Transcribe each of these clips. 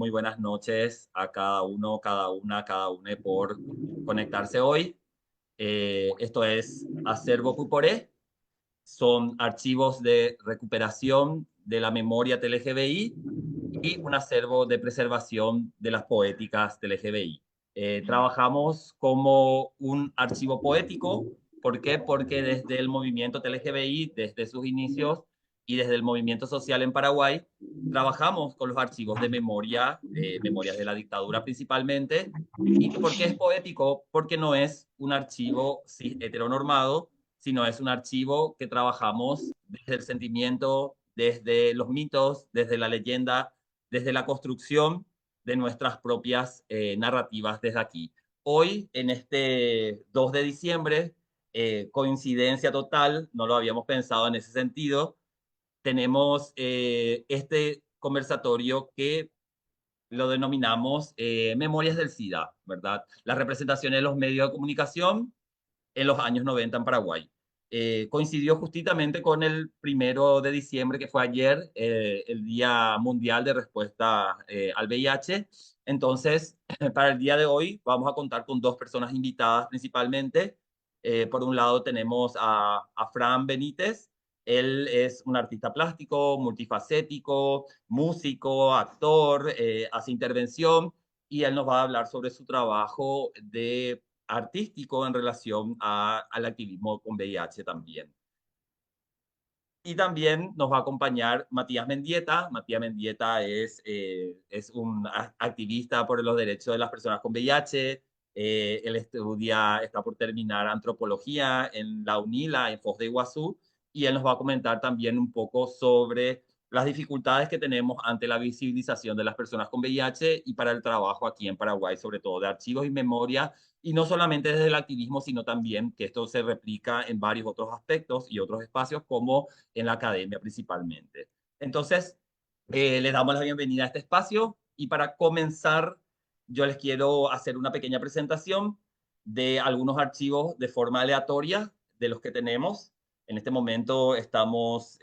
muy buenas noches a cada uno, cada una, cada une por conectarse hoy. Esto es Acervo Puporé. Son archivos de recuperación de la memoria TLGBI y un acervo de preservación de las poéticas TLGBI. Trabajamos como un archivo poético. ¿Por qué? Porque desde el movimiento TLGBI, desde sus inicios y desde el movimiento social en Paraguay, trabajamos con los archivos de memoria, memorias de la dictadura principalmente. ¿Y por qué es poético? Porque no es un archivo heteronormado, sino es un archivo que trabajamos desde el sentimiento, desde los mitos, desde la leyenda, desde la construcción de nuestras propias narrativas desde aquí. Hoy, en este 2 de diciembre, coincidencia total, no lo habíamos pensado en ese sentido, tenemos este conversatorio que lo denominamos Memorias del SIDA, ¿verdad? Las representaciones de los medios de comunicación en los años 90 en Paraguay. Coincidió justamente con el 1 de diciembre, que fue ayer, el Día Mundial de Respuesta al VIH. Entonces, para el día de hoy vamos a contar con dos personas invitadas principalmente. Por un lado tenemos a Fran Benítez. Él es un artista plástico, multifacético, músico, actor, hace intervención y él nos va a hablar sobre su trabajo de artístico en relación al activismo con VIH también. Y también nos va a acompañar Matías Mendieta. Matías Mendieta es un activista por los derechos de las personas con VIH. Él está por terminar antropología en la UNILA, en Foz de Iguazú, y él nos va a comentar también un poco sobre las dificultades que tenemos ante la visibilización de las personas con VIH y para el trabajo aquí en Paraguay, sobre todo de archivos y memoria, y no solamente desde el activismo, sino también que esto se replica en varios otros aspectos y otros espacios, como en la academia principalmente. Entonces, les damos la bienvenida a este espacio y para comenzar, yo les quiero hacer una pequeña presentación de algunos archivos de forma aleatoria de los que tenemos. En este momento estamos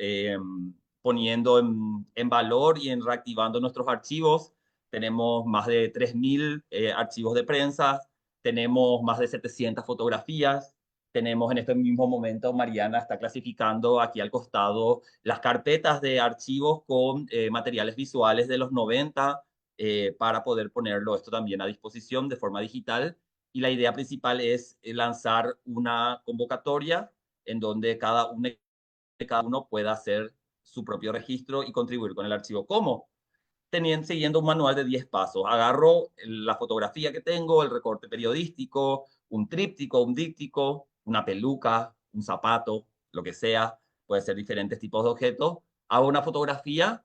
poniendo en valor y en reactivando nuestros archivos. Tenemos más de 3.000 archivos de prensa, tenemos más de 700 fotografías, tenemos en este mismo momento, Mariana está clasificando aquí al costado las carpetas de archivos con materiales visuales de los 90 para poder ponerlo esto también a disposición de forma digital. Y la idea principal es lanzar una convocatoria en donde cada uno pueda hacer su propio registro y contribuir con el archivo. ¿Cómo? Siguiendo un manual de 10 pasos. Agarro la fotografía que tengo, el recorte periodístico, un tríptico, un díptico, una peluca, un zapato, lo que sea, puede ser diferentes tipos de objetos. Hago una fotografía,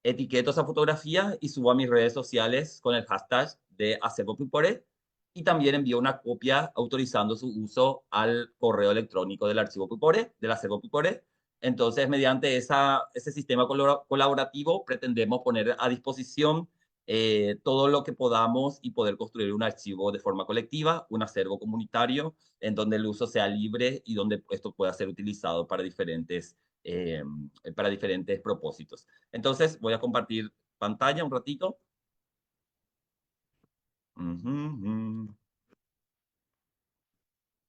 etiqueto esa fotografía y subo a mis redes sociales con el hashtag de Acervo Pupore y también envío una copia autorizando su uso al correo electrónico del archivo Pupore, del Acervo Pupore. Entonces, mediante ese sistema colaborativo, pretendemos poner a disposición todo lo que podamos y poder construir un archivo de forma colectiva, un acervo comunitario, en donde el uso sea libre y donde esto pueda ser utilizado eh, para diferentes propósitos. Entonces, voy a compartir pantalla un ratito.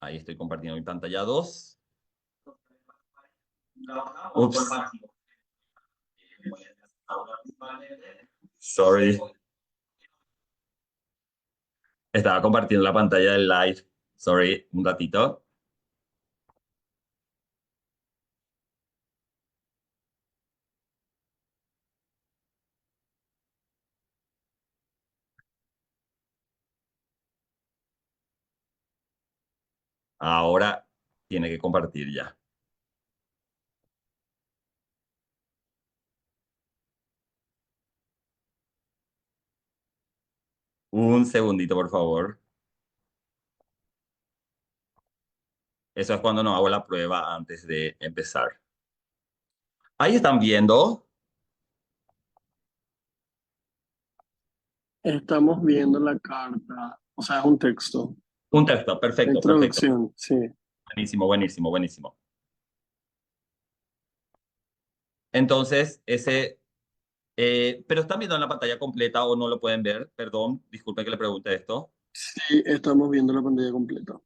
Ahí estoy compartiendo mi pantalla 2. Ups. Sorry. Estaba compartiendo la pantalla del live. Sorry, un ratito. Ahora tiene que compartir ya. Un segundito, por favor. Eso es cuando no hago la prueba antes de empezar. Ahí están viendo. Estamos viendo la carta, o sea, es un texto. Un texto, La perfecto, perfecto. introducción, sí. Buenísimo, buenísimo, buenísimo. Entonces, ese Pero están viendo en la pantalla completa o no lo pueden ver. Perdón, disculpen que le pregunte esto. Sí, estamos viendo la pantalla completa.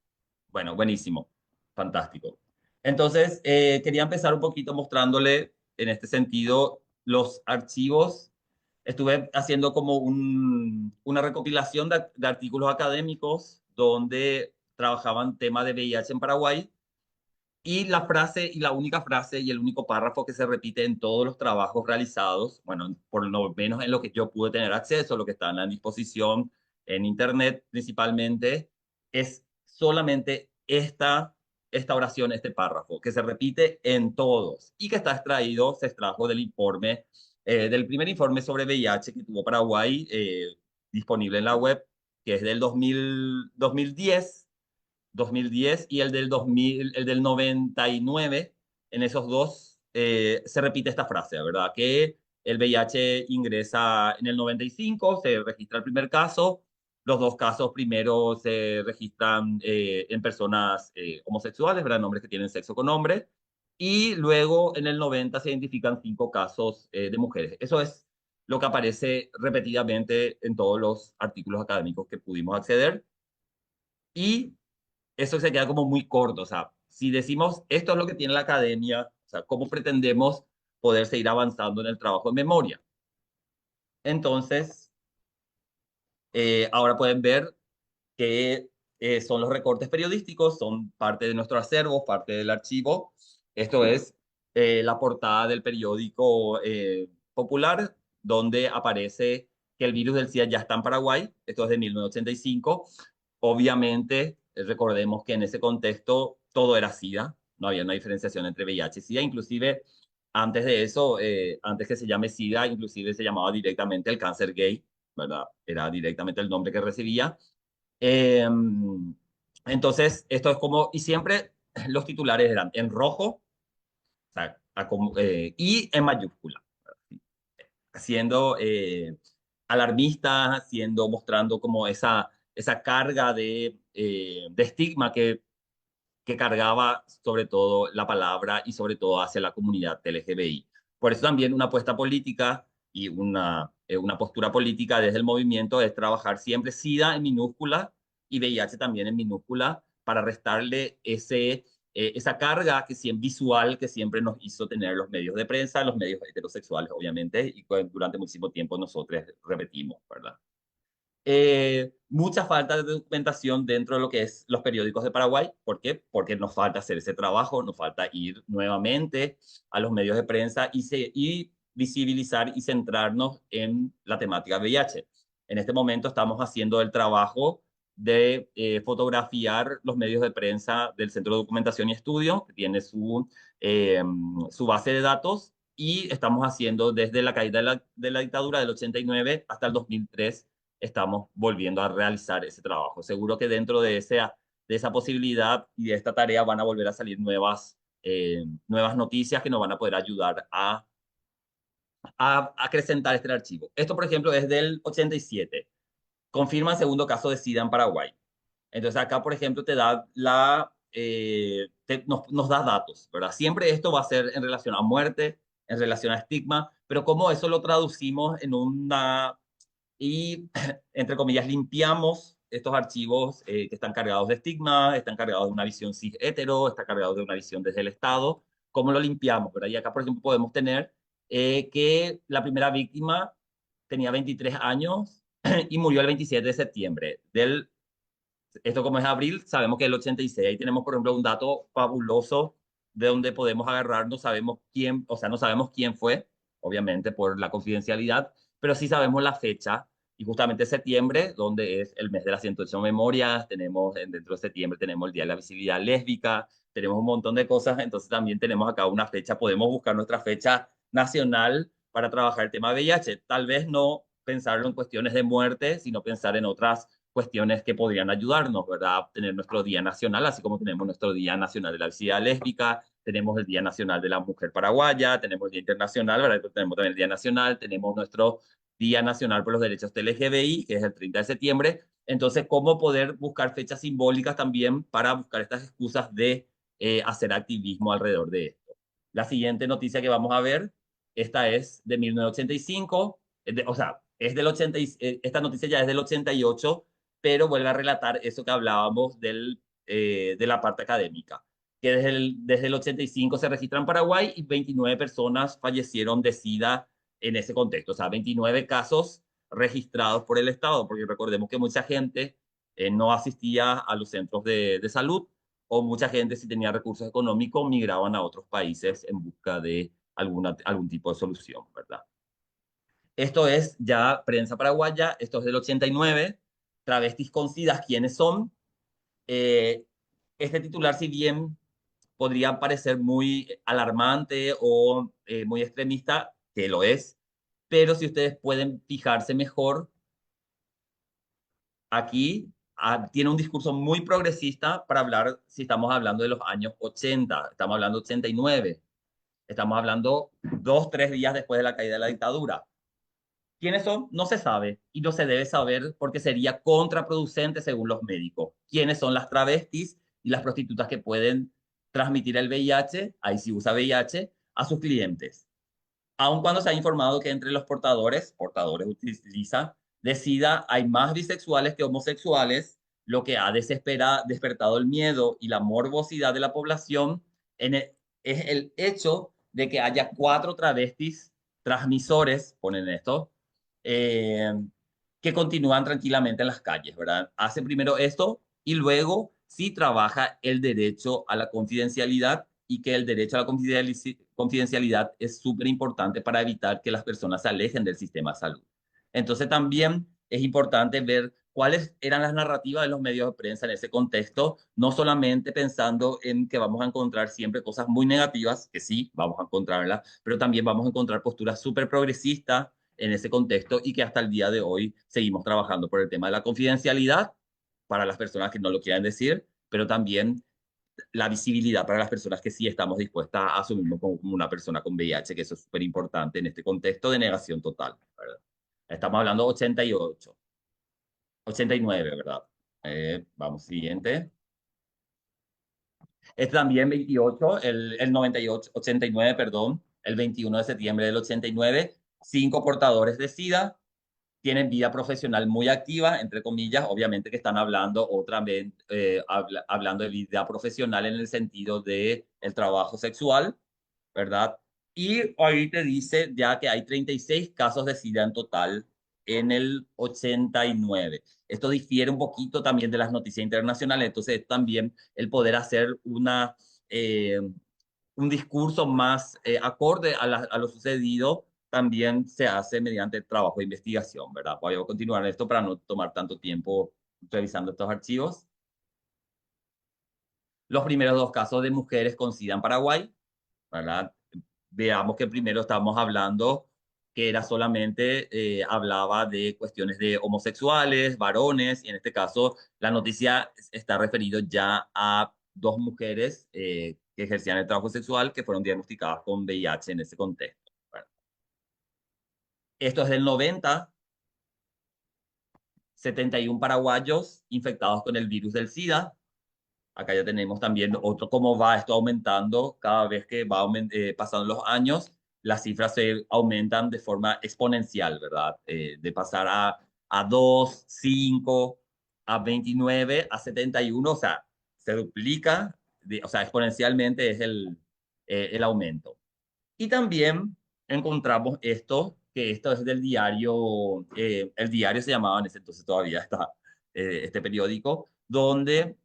Bueno, buenísimo. Fantástico. Entonces, quería empezar un poquito mostrándole en este sentido los archivos. Estuve haciendo como una recopilación de artículos académicos donde trabajaban tema de VIH en Paraguay. Y la frase, y la única frase y el único párrafo que se repite en todos los trabajos realizados, bueno, por lo menos en lo que yo pude tener acceso, lo que está en la disposición en Internet principalmente, es solamente esta oración, este párrafo, que se repite en todos y que está extraído, se extrajo del informe, del primer informe sobre VIH que tuvo Paraguay, disponible en la web, que es del 2010 y el del 2000, el del 99, en esos dos se repite esta frase, ¿verdad? Que el VIH ingresa en el 95, se registra el primer caso, los dos casos primero se registran en personas homosexuales, ¿verdad? Hombres que tienen sexo con hombres, y luego en el 90 se identifican 5 casos de mujeres. Eso es lo que aparece repetidamente en todos los artículos académicos que pudimos acceder. Y eso se queda como muy corto. O sea, si decimos esto es lo que tiene la academia, o sea, ¿cómo pretendemos poder seguir avanzando en el trabajo de memoria? Entonces, ahora pueden ver que son los recortes periodísticos, son parte de nuestro acervo, parte del archivo. Esto es la portada del periódico Popular, donde aparece que el virus del SIDA ya está en Paraguay. Esto es de 1985. Obviamente, recordemos que en ese contexto todo era SIDA, no había una diferenciación entre VIH y SIDA, inclusive antes de eso, antes que se llame SIDA, inclusive se llamaba directamente el cáncer gay, ¿verdad? Era directamente el nombre que recibía. Eh, entonces, esto es como, y siempre los titulares eran en rojo, o sea, y en mayúscula, siendo alarmista, siendo, mostrando como esa carga de estigma que cargaba sobre todo la palabra y sobre todo hacia la comunidad LGBTI. Por eso también una apuesta política y una postura política desde el movimiento es trabajar siempre SIDA en minúscula y VIH también en minúscula para restarle esa carga que siempre, visual que siempre nos hizo tener los medios de prensa, los medios heterosexuales, obviamente, y durante muchísimo tiempo nosotros repetimos, ¿verdad? Mucha falta de documentación dentro de lo que es los periódicos de Paraguay. ¿Por qué? Porque nos falta hacer ese trabajo, nos falta ir nuevamente a los medios de prensa y visibilizar y centrarnos en la temática VIH. En este momento estamos haciendo el trabajo de fotografiar los medios de prensa del Centro de Documentación y Estudio, que tiene su base de datos, y estamos haciendo desde la caída de la dictadura del 89 hasta el 2003 estamos volviendo a realizar ese trabajo. Seguro que dentro de esa posibilidad y de esta tarea van a volver a salir nuevas noticias que nos van a poder ayudar a acrecentar este archivo. Esto, por ejemplo, es del 87. Confirma el segundo caso de SIDA en Paraguay. Entonces acá, por ejemplo, nos da datos, ¿verdad? Siempre esto va a ser en relación a muerte, en relación a estigma, pero cómo eso lo traducimos y, entre comillas, limpiamos estos archivos que están cargados de estigma, están cargados de una visión cis hetero, están cargados de una visión desde el Estado. ¿Cómo lo limpiamos? ¿Verdad? Y acá, por ejemplo, podemos tener que la primera víctima tenía 23 años y murió el 27 de septiembre. Esto como es abril, sabemos que es el 86. Ahí tenemos, por ejemplo, un dato fabuloso de donde podemos agarrar, no sabemos quién, o sea, no sabemos quién fue, obviamente por la confidencialidad, pero sí sabemos la fecha. Y justamente septiembre, donde es el mes de las 108 memorias, tenemos dentro de septiembre tenemos el Día de la Visibilidad Lésbica, tenemos un montón de cosas, entonces también tenemos acá una fecha, podemos buscar nuestra fecha nacional para trabajar el tema de VIH. Tal vez no pensarlo en cuestiones de muerte, sino pensar en otras cuestiones que podrían ayudarnos, ¿verdad? Tener nuestro Día Nacional, así como tenemos nuestro Día Nacional de la Visibilidad Lésbica, tenemos el Día Nacional de la Mujer Paraguaya, tenemos el Día Internacional, ¿verdad? Tenemos también el Día Nacional, tenemos nuestro Día Nacional por los Derechos LGBTI, que es el 30 de septiembre. Entonces, ¿cómo poder buscar fechas simbólicas también para buscar estas excusas de hacer activismo alrededor de esto? La siguiente noticia que vamos a ver esta es de 1985, o sea, es del 80, esta noticia ya es del 88, pero vuelve a relatar eso que hablábamos de la parte académica, que desde el 85 se registra en Paraguay y 29 personas fallecieron de SIDA en ese contexto, o sea, 29 casos registrados por el Estado, porque recordemos que mucha gente no asistía a los centros de salud, o mucha gente, si tenía recursos económicos, migraban a otros países en busca de algún tipo de solución, ¿verdad? Esto es ya prensa paraguaya, esto es del 89, travestis con SIDA, ¿quiénes son? Eh, este titular, si bien podría parecer muy alarmante o muy extremista, que lo es, pero si ustedes pueden fijarse mejor, aquí tiene un discurso muy progresista para hablar, si estamos hablando de los años 80, estamos hablando de 89, estamos hablando 2, 3 días después de la caída de la dictadura. ¿Quiénes son? No se sabe y no se debe saber porque sería contraproducente según los médicos. ¿Quiénes son las travestis y las prostitutas que pueden transmitir el VIH, ahí sí usa VIH, a sus clientes? Aun cuando se ha informado que entre los portadores utiliza, de SIDA hay más bisexuales que homosexuales, lo que ha despertado el miedo y la morbosidad de la población es el hecho de que haya 4 travestis transmisores, ponen esto, eh, que continúan tranquilamente en las calles, ¿verdad? Hace primero esto y luego sí trabaja el derecho a la confidencialidad y que el derecho a la confidencialidad es súper importante para evitar que las personas se alejen del sistema de salud. Entonces también es importante ver cuáles eran las narrativas de los medios de prensa en ese contexto, no solamente pensando en que vamos a encontrar siempre cosas muy negativas, que sí, vamos a encontrarlas, pero también vamos a encontrar posturas súper progresistas en ese contexto y que hasta el día de hoy seguimos trabajando por el tema de la confidencialidad para las personas que no lo quieran decir, pero también la visibilidad para las personas que sí estamos dispuestas a asumirnos como una persona con VIH, que eso es súper importante en este contexto de negación total, ¿verdad? Estamos hablando 88, 89, ¿verdad? Vamos, siguiente. Este también 28, el 98, 89, perdón, el 21 de septiembre del 89, 5 portadores de SIDA tienen vida profesional muy activa, entre comillas, obviamente que están hablando otra vez, hablando de vida profesional en el sentido de el trabajo sexual, ¿verdad? Y ahí te dice ya que hay 36 casos de SIDA en total en el 89. Esto difiere un poquito también de las noticias internacionales, entonces también el poder hacer un discurso más acorde a lo sucedido también se hace mediante el trabajo de investigación, ¿verdad? Voy a continuar esto para no tomar tanto tiempo revisando estos archivos. Los primeros 2 casos de mujeres con SIDA en Paraguay, ¿verdad? Veamos que primero estábamos hablando que era solamente, hablaba de cuestiones de homosexuales, varones, y en este caso la noticia está referido ya a 2 mujeres que ejercían el trabajo sexual que fueron diagnosticadas con VIH en ese contexto. Bueno, esto es del 90, 71 paraguayos infectados con el virus del SIDA. Acá ya tenemos también otro cómo va esto aumentando cada vez que va pasando los años. Las cifras se aumentan de forma exponencial, ¿verdad? De pasar a 2, 5, a 29, a 71, o sea, se duplica, o sea, exponencialmente es el aumento. Y también encontramos esto, que esto es del diario, el diario se llamaba en ese entonces todavía está, este periódico, donde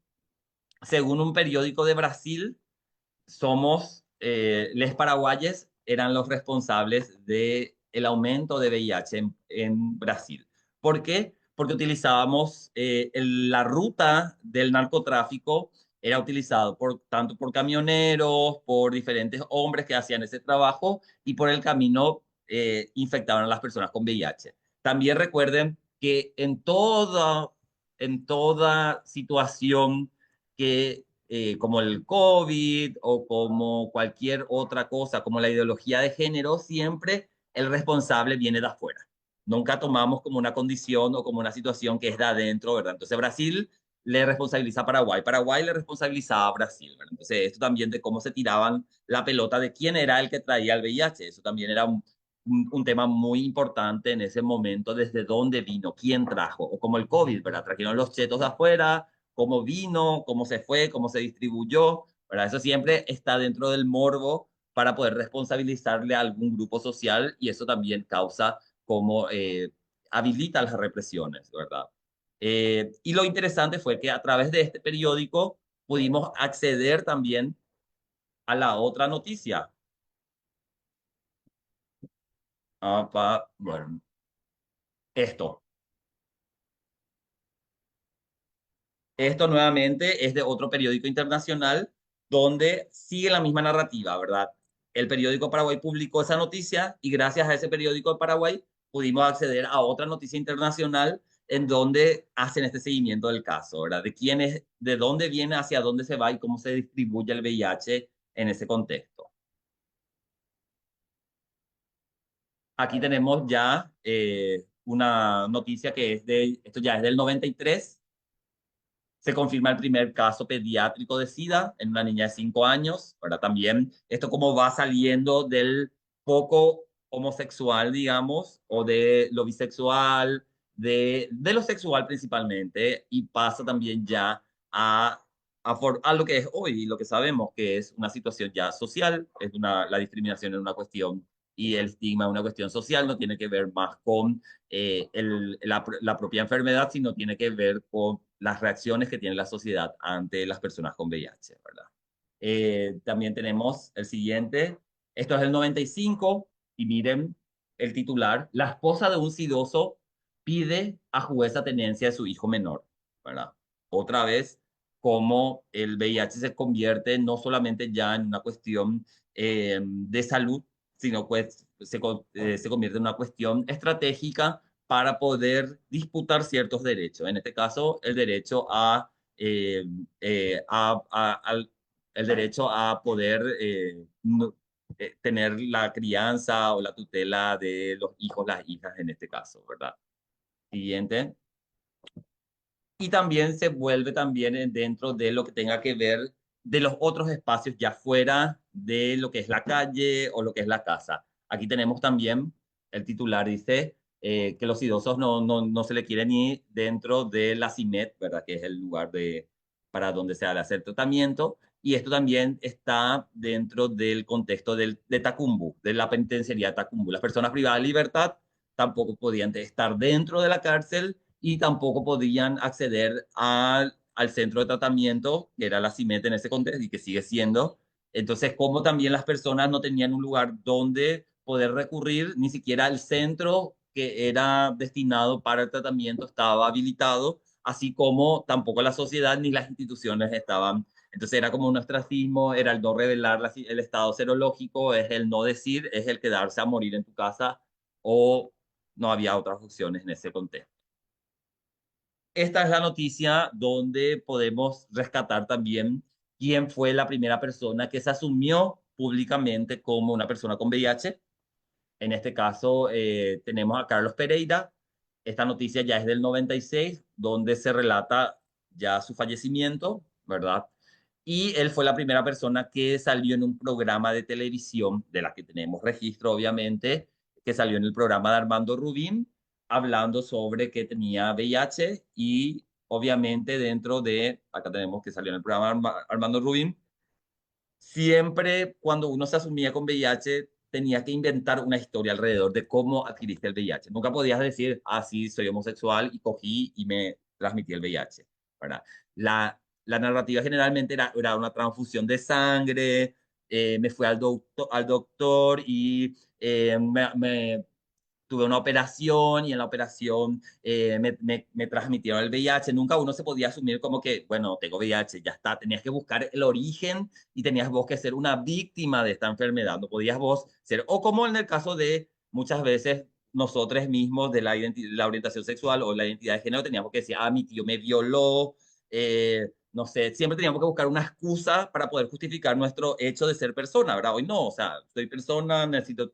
según un periódico de Brasil, les paraguayes eran los responsables del aumento de VIH en Brasil. ¿Por qué? Porque utilizábamos la ruta del narcotráfico, era utilizado tanto por camioneros, por diferentes hombres que hacían ese trabajo y por el camino infectaban a las personas con VIH. También recuerden que en toda situación que como el COVID o como cualquier otra cosa, como la ideología de género, siempre el responsable viene de afuera. Nunca tomamos como una condición o como una situación que es de adentro, ¿verdad? Entonces Brasil le responsabiliza a Paraguay. Paraguay le responsabilizaba a Brasil, ¿verdad? Entonces, esto también de cómo se tiraban la pelota de quién era el que traía el VIH. Eso también era un tema muy importante en ese momento, desde dónde vino, quién trajo, o como el COVID, ¿verdad? Trajeron los chetos de afuera, cómo vino, cómo se fue, cómo se distribuyó, ¿verdad? Eso siempre está dentro del morbo para poder responsabilizarle a algún grupo social y eso también causa como habilita las represiones, ¿verdad? Y lo interesante fue que a través de este periódico pudimos acceder también a la otra noticia. Bueno, esto. Esto nuevamente es de otro periódico internacional donde sigue la misma narrativa, ¿verdad? El periódico Paraguay publicó esa noticia y gracias a ese periódico de Paraguay pudimos acceder a otra noticia internacional en donde hacen este seguimiento del caso, ¿verdad? De quién es, de dónde viene, hacia dónde se va y cómo se distribuye el VIH en ese contexto. Aquí tenemos ya una noticia que es de, esto ya es del 93. Se confirma el primer caso pediátrico de SIDA en una niña de 5 años, ¿verdad? También esto como va saliendo del poco homosexual, digamos, o de lo bisexual, de lo sexual principalmente, y pasa también ya a lo que es hoy, lo que sabemos que es una situación ya social, es la discriminación es una cuestión y el estigma es una cuestión social, no tiene que ver más con la propia enfermedad, sino tiene que ver con las reacciones que tiene la sociedad ante las personas con VIH, ¿verdad? También tenemos el siguiente, esto es el 95, y miren el titular, la esposa de un sidoso pide a jueza tenencia de su hijo menor, ¿verdad? Otra vez, como el VIH se convierte no solamente ya en una cuestión de salud, sino pues se convierte en una cuestión estratégica para poder disputar ciertos derechos. En este caso, el derecho eh, el derecho a poder tener la crianza o la tutela de los hijos, las hijas en este caso, ¿verdad? Siguiente. Y también se vuelve también dentro de lo que tenga que ver de los otros espacios ya fuera de lo que es la calle o lo que es la casa. Aquí tenemos también, el titular dice que los idosos no se le quiere ni dentro de la CIMET, ¿verdad? Que es el lugar para donde se ha de hacer tratamiento. Y esto también está dentro del contexto de Tacumbu, de la penitenciaría Tacumbu. Las personas privadas de libertad tampoco podían estar dentro de la cárcel y tampoco podían acceder al centro de tratamiento, que era la CIMET en ese contexto y que sigue siendo. Entonces, como también las personas no tenían un lugar donde poder recurrir, ni siquiera el centro que era destinado para el tratamiento estaba habilitado, así como tampoco la sociedad ni las instituciones estaban. Entonces era como un ostracismo, era el no revelar el estado serológico, es el no decir, es el quedarse a morir en tu casa o no había otras opciones en ese contexto. Esta es la noticia donde podemos rescatar también quién fue la primera persona que se asumió públicamente como una persona con VIH. En este caso tenemos a Carlos Pereira. Esta noticia ya es del 96, donde se relata ya su fallecimiento, ¿verdad? Y él fue la primera persona que salió en un programa de televisión, de la que tenemos registro, obviamente, que salió en el programa de Armando Rubín, hablando sobre que tenía VIH y obviamente dentro de, acá tenemos que salió en el programa de Armando Rubín, siempre cuando uno se asumía con VIH tenía que inventar una historia alrededor de cómo adquiriste el VIH. Nunca podías decir, ah, sí, soy homosexual y cogí y me transmití el VIH, ¿verdad? La narrativa generalmente era una transfusión de sangre, me fui al doctor y tuve una operación y en la operación me transmitieron el VIH. Nunca uno se podía asumir como que, bueno, tengo VIH, ya está. Tenías que buscar el origen y tenías vos que ser una víctima de esta enfermedad. No podías vos ser, o como en el caso de muchas veces nosotros mismos de la orientación sexual o la identidad de género, teníamos que decir, ah, mi tío me violó, no sé, siempre teníamos que buscar una excusa para poder justificar nuestro hecho de ser persona, ¿verdad? Hoy no, o sea, soy persona, necesito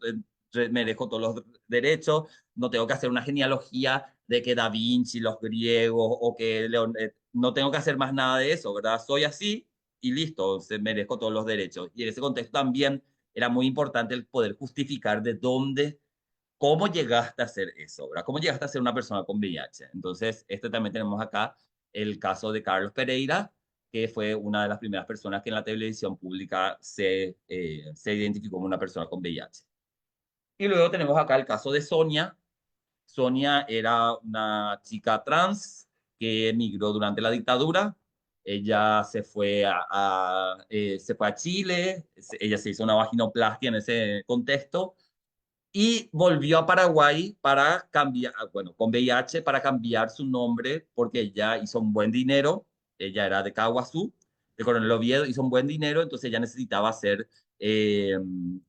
merezco todos los derechos, no tengo que hacer una genealogía de que Da Vinci, los griegos o que León, no tengo que hacer más nada de eso, ¿verdad? Soy así y listo, se merezco todos los derechos. Y en ese contexto también era muy importante el poder justificar de dónde, cómo llegaste a hacer eso, ¿verdad? ¿Cómo llegaste a ser una persona con VIH? Entonces, este también tenemos acá el caso de Carlos Pereira, que fue una de las primeras personas que en la televisión pública se identificó como una persona con VIH. Y luego tenemos acá el caso de Sonia. Sonia era una chica trans que emigró durante la dictadura. Ella se fue a Chile, ella se hizo una vaginoplastia en ese contexto y volvió a Paraguay para cambiar, bueno, con VIH para cambiar su nombre porque ella hizo un buen dinero, ella era de Caguazú, de Coronel Oviedo, hizo un buen dinero, entonces ella necesitaba hacer eh,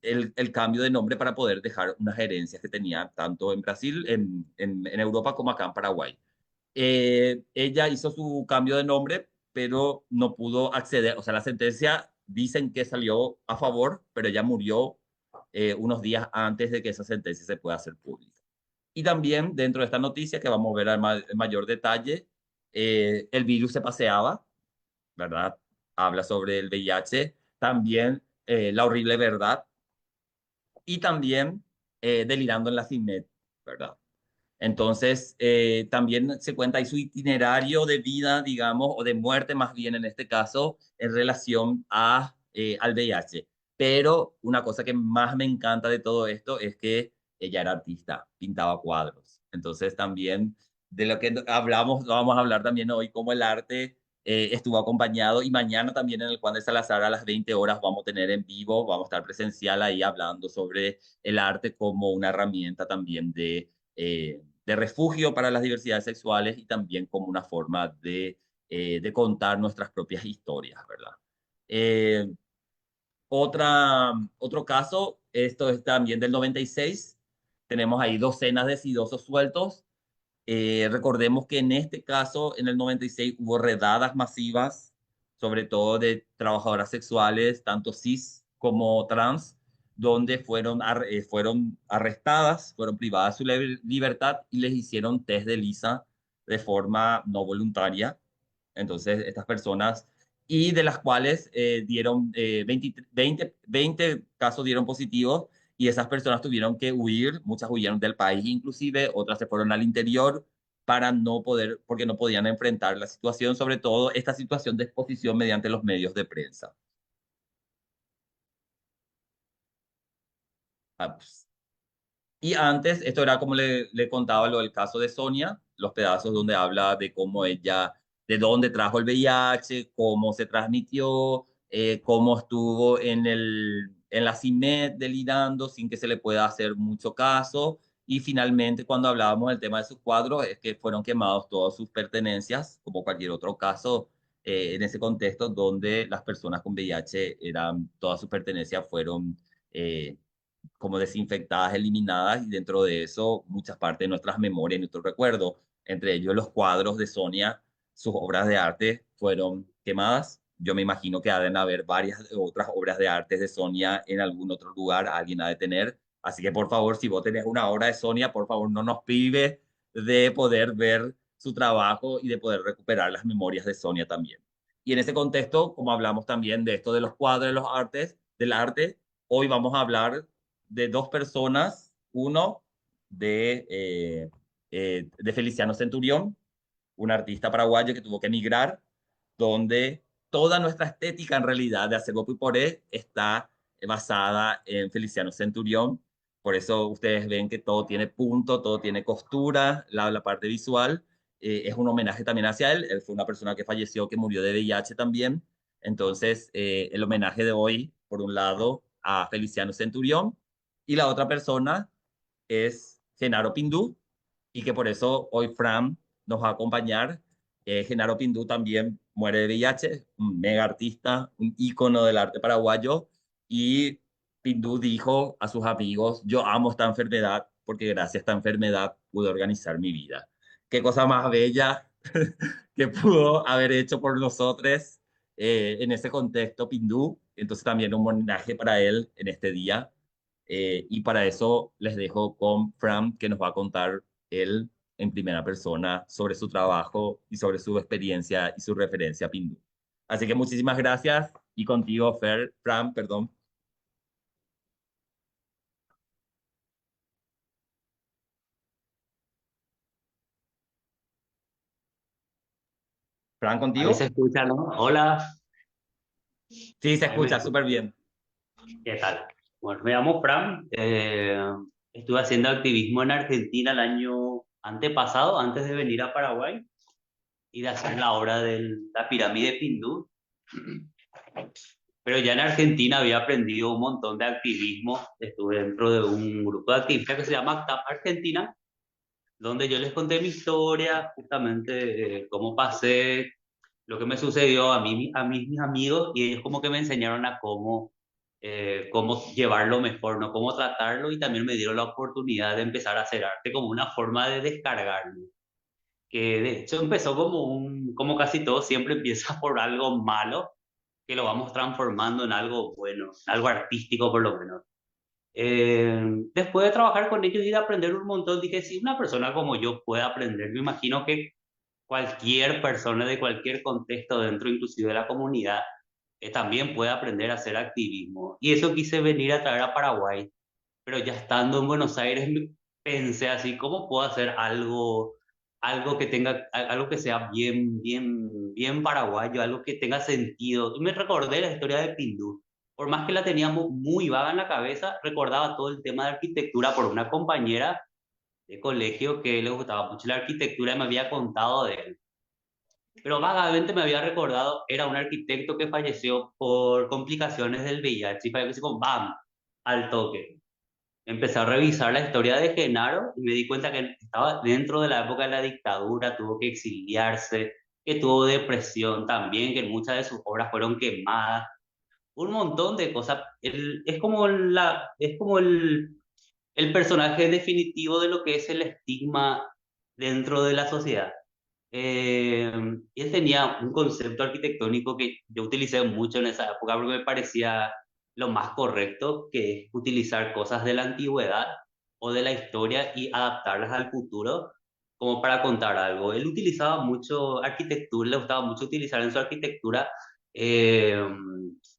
el cambio de nombre para poder dejar unas herencias que tenía tanto en Brasil, en Europa como acá en Paraguay. Ella hizo su cambio de nombre, pero no pudo acceder, o sea, la sentencia dicen que salió a favor, pero ella murió unos días antes de que esa sentencia se pueda hacer pública. Y también dentro de esta noticia que vamos a ver en mayor detalle, el virus se paseaba, ¿verdad? Habla sobre el VIH, también la horrible verdad y también delirando en la CIMED, ¿verdad? Entonces, también se cuenta ahí su itinerario de vida, digamos, o de muerte más bien en este caso, en relación al VIH. Pero una cosa que más me encanta de todo esto es que ella era artista, pintaba cuadros. Entonces, también de lo que hablamos, vamos a hablar también hoy, cómo el arte estuvo acompañado y mañana también en el Juan de Salazar a las 20 horas vamos a tener en vivo, vamos a estar presencial ahí hablando sobre el arte como una herramienta también de refugio para las diversidades sexuales y también como una forma de contar nuestras propias historias, ¿verdad? Eh, otro caso, esto es también del 96, tenemos ahí docenas de sidosos sueltos. Recordemos que en este caso, en el 96, hubo redadas masivas, sobre todo de trabajadoras sexuales, tanto cis como trans, donde fueron arrestadas, fueron privadas de su libertad y les hicieron test de lisa de forma no voluntaria. Entonces, estas personas, y de las cuales dieron 20 casos dieron positivos y esas personas tuvieron que huir, muchas huyeron del país inclusive, otras se fueron al interior para no poder, porque no podían enfrentar la situación, sobre todo esta situación de exposición mediante los medios de prensa. Ah, pues. Y antes, esto era como le contaba lo del caso de Sonia, los pedazos donde habla de cómo ella, de dónde trajo el VIH, cómo se transmitió, cómo estuvo en la CIMED delirando sin que se le pueda hacer mucho caso. Y finalmente, cuando hablábamos del tema de sus cuadros, es que fueron quemados todas sus pertenencias, como cualquier otro caso, en ese contexto donde las personas con VIH eran, todas sus pertenencias fueron como desinfectadas, eliminadas, y dentro de eso muchas partes de nuestras memorias y nuestros recuerdos, entre ellos los cuadros de Sonia, sus obras de arte fueron quemadas. Yo me imagino que ha de haber varias otras obras de arte de Sonia en algún otro lugar, alguien ha de tener. Así que por favor, si vos tenés una obra de Sonia, por favor no nos prive de poder ver su trabajo y de poder recuperar las memorias de Sonia también. Y en ese contexto, como hablamos también de esto de los cuadros, de los artes, del arte, hoy vamos a hablar de dos personas, uno de Feliciano Centurión, un artista paraguayo que tuvo que emigrar, donde toda nuestra estética en realidad de Acervo Piporé está basada en Feliciano Centurión. Por eso ustedes ven que todo tiene punto, todo tiene costura, la parte visual. Es un homenaje también hacia él. Él fue una persona que falleció, que murió de VIH también. Entonces, el homenaje de hoy, por un lado, a Feliciano Centurión, y la otra persona es Genaro Pindú, y que por eso hoy Fran nos va a acompañar. Genaro Pindú también muere de VIH, un mega artista, un ícono del arte paraguayo, y Pindú dijo a sus amigos, yo amo esta enfermedad porque gracias a esta enfermedad pude organizar mi vida. Qué cosa más bella que pudo haber hecho por nosotros en ese contexto Pindú. Entonces también un homenaje para él en este día. Y para eso les dejo con Fran, que nos va a contar él en primera persona sobre su trabajo y sobre su experiencia y su referencia a Pindú. Así que muchísimas gracias y contigo, Fran, perdón. Fran, Ahí se contigo. escucha, ¿no? Hola, Sí, se ahí me escucha escucha. súper bien. ¿Qué tal? Bueno, me llamo Fran. Estuve haciendo activismo en Argentina el año antepasado, antes de venir a Paraguay y de hacer la obra de la pirámide de Pindú. Pero ya en Argentina había aprendido un montón de activismo. Estuve dentro de un grupo de activistas que se llama ACTAP Argentina, donde yo les conté mi historia, justamente cómo pasé, lo que me sucedió a mí, a mis amigos, y ellos como que me enseñaron a cómo llevarlo mejor, ¿no? Cómo tratarlo, y también me dieron la oportunidad de empezar a hacer arte como una forma de descargarlo. Que de hecho empezó como casi todo, siempre empieza por algo malo, que lo vamos transformando en algo bueno, algo artístico por lo menos. Después de trabajar con ellos y de aprender un montón, dije, si una persona como yo puede aprender, me imagino que cualquier persona de cualquier contexto dentro inclusive de la comunidad también puede aprender a hacer activismo. Y eso quise venir a traer a Paraguay, pero ya estando en Buenos Aires pensé así, ¿cómo puedo hacer algo que tenga, algo que sea bien paraguayo, algo que tenga sentido? Y me recordé la historia de Pindú. Por más que la teníamos muy vaga en la cabeza, recordaba todo el tema de arquitectura por una compañera de colegio que le gustaba mucho la arquitectura y me había contado de él. Pero vagamente me había recordado, era un arquitecto que falleció por complicaciones del VIH y falleció con ¡bam! Al toque. Empecé a revisar la historia de Genaro y me di cuenta que él estaba dentro de la época de la dictadura, tuvo que exiliarse, que tuvo depresión también, que muchas de sus obras fueron quemadas, un montón de cosas. Es como el personaje definitivo de lo que es el estigma dentro de la sociedad. Eh, Él tenía un concepto arquitectónico que yo utilicé mucho en esa época porque me parecía lo más correcto, que es utilizar cosas de la antigüedad o de la historia y adaptarlas al futuro como para contar algo. Él utilizaba mucho arquitectura, le gustaba mucho utilizar en su arquitectura, eh,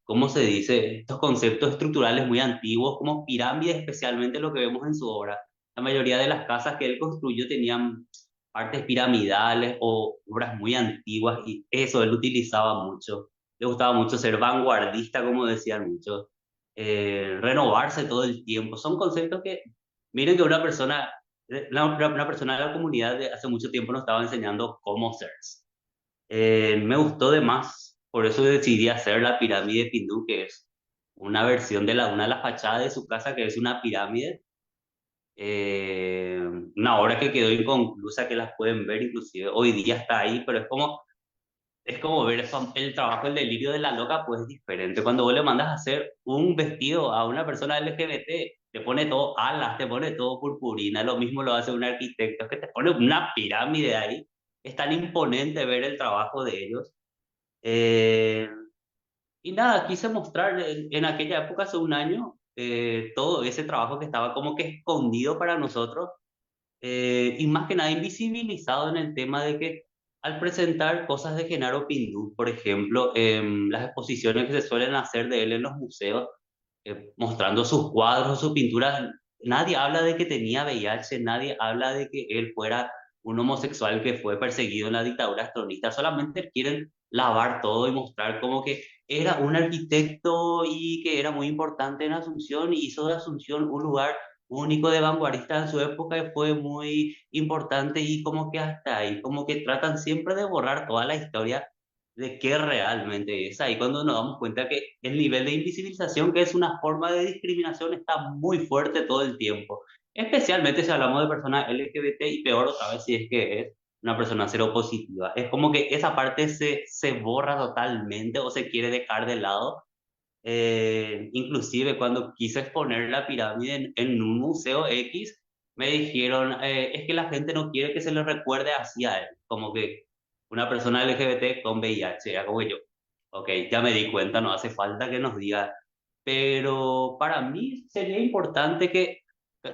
¿cómo se dice? Estos conceptos estructurales muy antiguos, como pirámides, especialmente lo que vemos en su obra. La mayoría de las casas que él construyó tenían artes piramidales o obras muy antiguas y eso él utilizaba mucho. Le gustaba mucho ser vanguardista, como decían muchos, renovarse todo el tiempo. Son conceptos que, miren que una persona de la comunidad de hace mucho tiempo nos estaba enseñando cómo ser. Me gustó de más, por eso decidí hacer la pirámide de Pindú, que es una versión de una de las fachadas de su casa, que es una pirámide, eh, una obra que quedó inconclusa, que las pueden ver inclusive hoy día está ahí, pero es como ver el trabajo, el delirio de la loca, pues es diferente. Cuando vos le mandas a hacer un vestido a una persona LGBT, te pone todo alas, te pone todo purpurina, lo mismo lo hace un arquitecto, que te pone una pirámide ahí. Es tan imponente ver el trabajo de ellos. Eh, y nada, quise mostrar en aquella época, hace un año, todo ese trabajo que estaba como que escondido para nosotros, y más que nada invisibilizado en el tema de que al presentar cosas de Genaro Pindú, por ejemplo, las exposiciones que se suelen hacer de él en los museos, mostrando sus cuadros, sus pinturas, nadie habla de que tenía VIH, nadie habla de que él fuera un homosexual que fue perseguido en la dictadura estronista, solamente quieren lavar todo y mostrar como que era un arquitecto y que era muy importante en Asunción y hizo de Asunción un lugar único de vanguardista en su época y fue muy importante y como que hasta ahí, como que tratan siempre de borrar toda la historia de qué realmente es. Ahí cuando nos damos cuenta que el nivel de invisibilización, que es una forma de discriminación, está muy fuerte todo el tiempo. Especialmente si hablamos de personas LGBT y peor otra vez si es que es una persona seropositiva. Es como que esa parte se borra totalmente o se quiere dejar de lado. Inclusive cuando quise exponer la pirámide en un museo X, me dijeron, es que la gente no quiere que se le recuerde así a él, como que una persona LGBT con VIH, era como yo, ok, ya me di cuenta, no hace falta que nos diga pero para mí sería importante que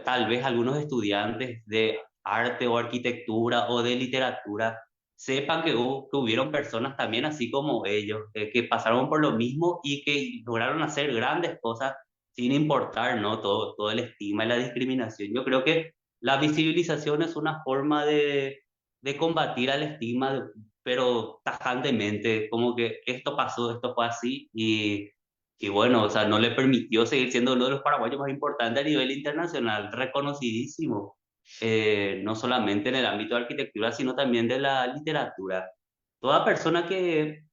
tal vez algunos estudiantes de arte o arquitectura o de literatura sepan que hubieron personas también así como ellos, que pasaron por lo mismo y que lograron hacer grandes cosas sin importar, ¿no? Todo el estigma y la discriminación. Yo creo que la visibilización es una forma de combatir al estigma, pero tajantemente, como que esto pasó, esto fue así, y bueno, o sea, no le permitió seguir siendo uno de los paraguayos más importantes a nivel internacional, reconocidísimo, no solamente en el ámbito de arquitectura, sino también de la literatura. Toda persona que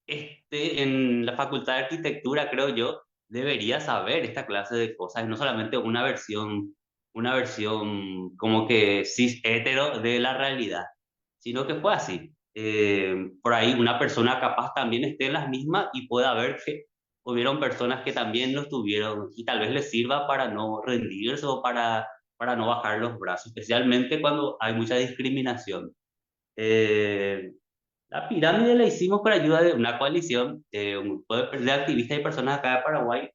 esté en la Facultad de Arquitectura, creo yo, debería saber esta clase de cosas, y no solamente una versión como que cis hetero de la realidad, sino que fue así. Por ahí una persona capaz también esté en las mismas y pueda ver que hubieron personas que también lo estuvieron y tal vez les sirva para no rendirse o para no bajar los brazos, especialmente cuando hay mucha discriminación. Eh, la pirámide la hicimos con ayuda de una coalición, de un grupo de activistas y personas acá de Paraguay,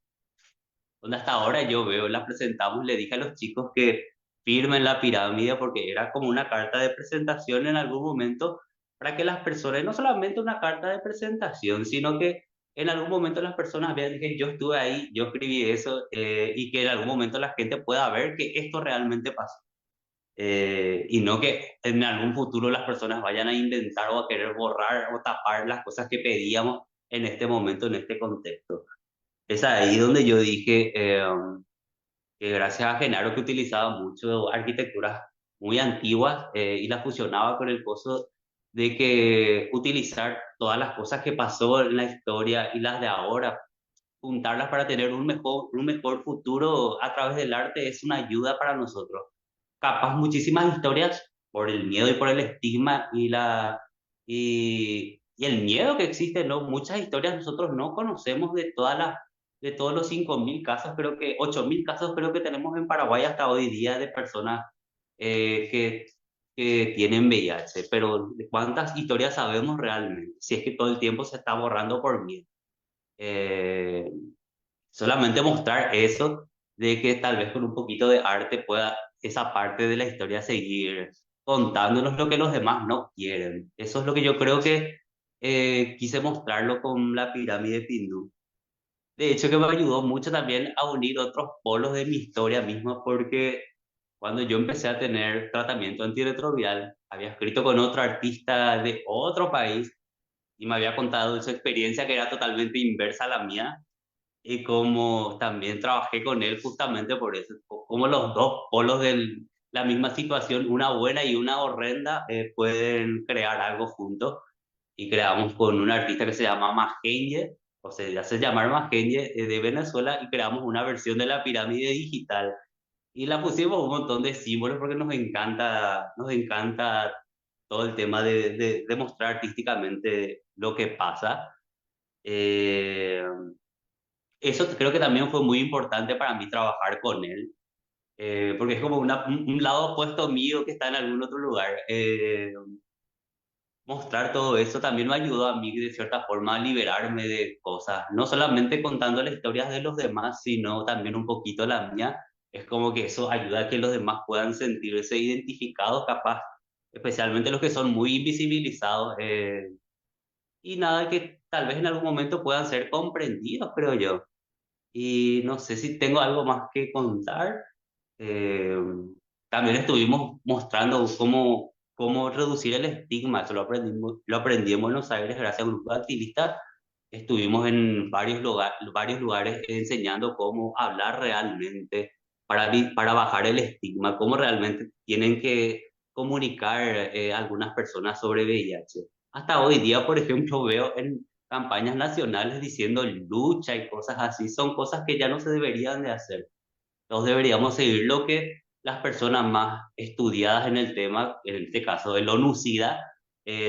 donde hasta ahora yo veo, la presentamos, le dije a los chicos que firmen la pirámide porque era como una carta de presentación en algún momento para que las personas, no solamente una carta de presentación, sino que en algún momento las personas vean que yo estuve ahí, yo escribí eso, y que en algún momento la gente pueda ver que esto realmente pasó. Y no que en algún futuro las personas vayan a inventar o a querer borrar o tapar las cosas que pedíamos en este momento, en este contexto. Es ahí donde yo dije, que gracias a Genaro, que utilizaba mucho arquitecturas muy antiguas, y las fusionaba con el coso de que utilizar todas las cosas que pasó en la historia y las de ahora, juntarlas para tener un mejor futuro a través del arte es una ayuda para nosotros. Capaz muchísimas historias por el miedo y por el estigma y el miedo que existe, ¿no? Muchas historias nosotros no conocemos de todos los 5.000 casos, creo que 8.000 casos creo que tenemos en Paraguay hasta hoy día de personas, que tienen VIH, pero ¿de cuántas historias sabemos realmente? Si es que todo el tiempo se está borrando por miedo. Eh, Solamente mostrar eso, de que tal vez con un poquito de arte pueda esa parte de la historia seguir contándonos lo que los demás no quieren. Eso es lo que yo creo que, quise mostrarlo con la pirámide Pindú. De hecho, que me ayudó mucho también a unir otros polos de mi historia misma, porque cuando yo empecé a tener tratamiento antirretroviral, había escrito con otro artista de otro país y me había contado su experiencia que era totalmente inversa a la mía, y como también trabajé con él justamente por eso, como los dos polos de la misma situación, una buena y una horrenda, pueden crear algo juntos. Y creamos con un artista que se llama Magenye, o sea, ya se llama Magenye, de Venezuela, y creamos una versión de la pirámide digital. Y la pusimos un montón de símbolos porque nos encanta todo el tema de mostrar artísticamente lo que pasa. Eh, Eso creo que también fue muy importante para mí trabajar con él, porque es como un lado opuesto mío que está en algún otro lugar. Mostrar todo eso también me ayudó a mí de cierta forma a liberarme de cosas, no solamente contando las historias de los demás, sino también un poquito la mía. Es como que eso ayuda a que los demás puedan sentirse identificados, capaz, especialmente los que son muy invisibilizados, y nada, que tal vez en algún momento puedan ser comprendidos, creo yo. Y no sé si tengo algo más que contar. Eh, También estuvimos mostrando cómo reducir el estigma. Eso lo aprendí en Buenos Aires gracias a un grupo de activistas. Estuvimos en varios lugares enseñando cómo hablar realmente para bajar el estigma, cómo realmente tienen que comunicar, algunas personas sobre VIH. Hasta hoy día, por ejemplo, veo en campañas nacionales diciendo lucha y cosas así. Son cosas que ya no se deberían de hacer. Todos deberíamos seguir lo que las personas más estudiadas en el tema, en este caso el ONU-SIDA,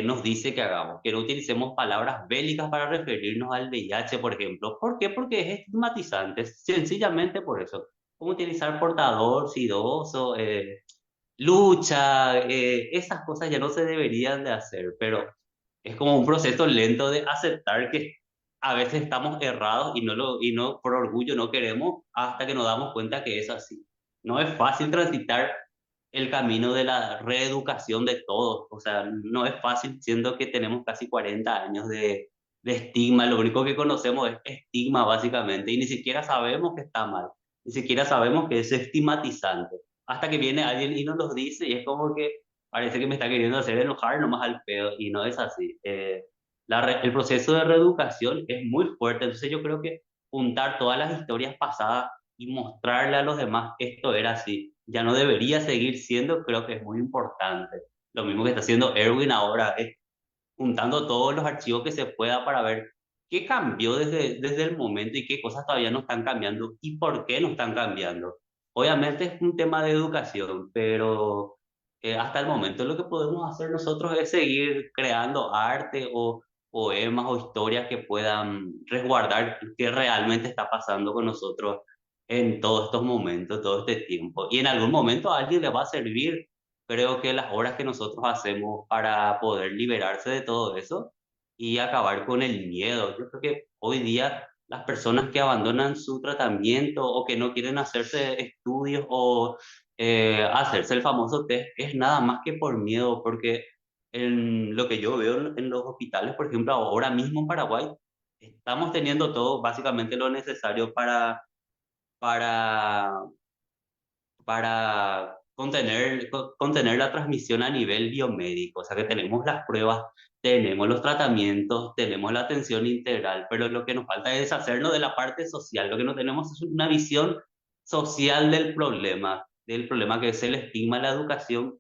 nos dice que hagamos, que no utilicemos palabras bélicas para referirnos al VIH, por ejemplo. ¿Por qué? Porque es estigmatizante, sencillamente por eso. Cómo utilizar portador, sidoso, lucha, esas cosas ya no se deberían de hacer, pero es como un proceso lento de aceptar que a veces estamos errados y no por orgullo no queremos hasta que nos damos cuenta que es así. No es fácil transitar el camino de la reeducación de todos, o sea, no es fácil siendo que tenemos casi 40 años de estigma, lo único que conocemos es estigma básicamente y ni siquiera sabemos que está mal, ni siquiera sabemos que es estigmatizante, hasta que viene alguien y nos lo dice y es como que parece que me está queriendo hacer enojar nomás al pedo y no es así. El proceso de reeducación es muy fuerte, entonces yo creo que juntar todas las historias pasadas y mostrarle a los demás que esto era así, ya no debería seguir siendo, creo que es muy importante. Lo mismo que está haciendo Erwin ahora, es juntando todos los archivos que se pueda para ver qué cambió desde el momento y qué cosas todavía no están cambiando y por qué no están cambiando. Obviamente es un tema de educación, pero hasta el momento lo que podemos hacer nosotros es seguir creando arte o poemas o historias que puedan resguardar qué realmente está pasando con nosotros en todos estos momentos, todo este tiempo. Y en algún momento a alguien le va a servir. Creo que las horas que nosotros hacemos para poder liberarse de todo eso y acabar con el miedo. Yo creo que hoy día las personas que abandonan su tratamiento o que no quieren hacerse estudios o hacerse el famoso test es nada más que por miedo, porque en lo que yo veo en los hospitales, por ejemplo, ahora mismo en Paraguay, estamos teniendo todo, básicamente lo necesario para contener la transmisión a nivel biomédico. O sea que tenemos las pruebas, tenemos los tratamientos, tenemos la atención integral, pero lo que nos falta es deshacernos de la parte social. Lo que no tenemos es una visión social del problema que es el estigma, la educación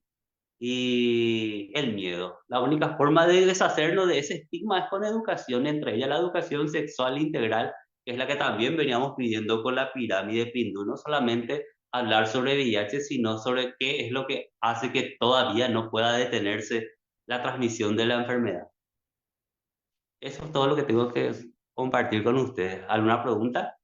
y el miedo. La única forma de deshacernos de ese estigma es con educación, entre ellas la educación sexual integral, que es la que también veníamos pidiendo con la pirámide Pindú, no solamente hablar sobre VIH, sino sobre qué es lo que hace que todavía no pueda detenerse la transmisión de la enfermedad. Eso es todo lo que tengo que compartir con ustedes. ¿Alguna pregunta?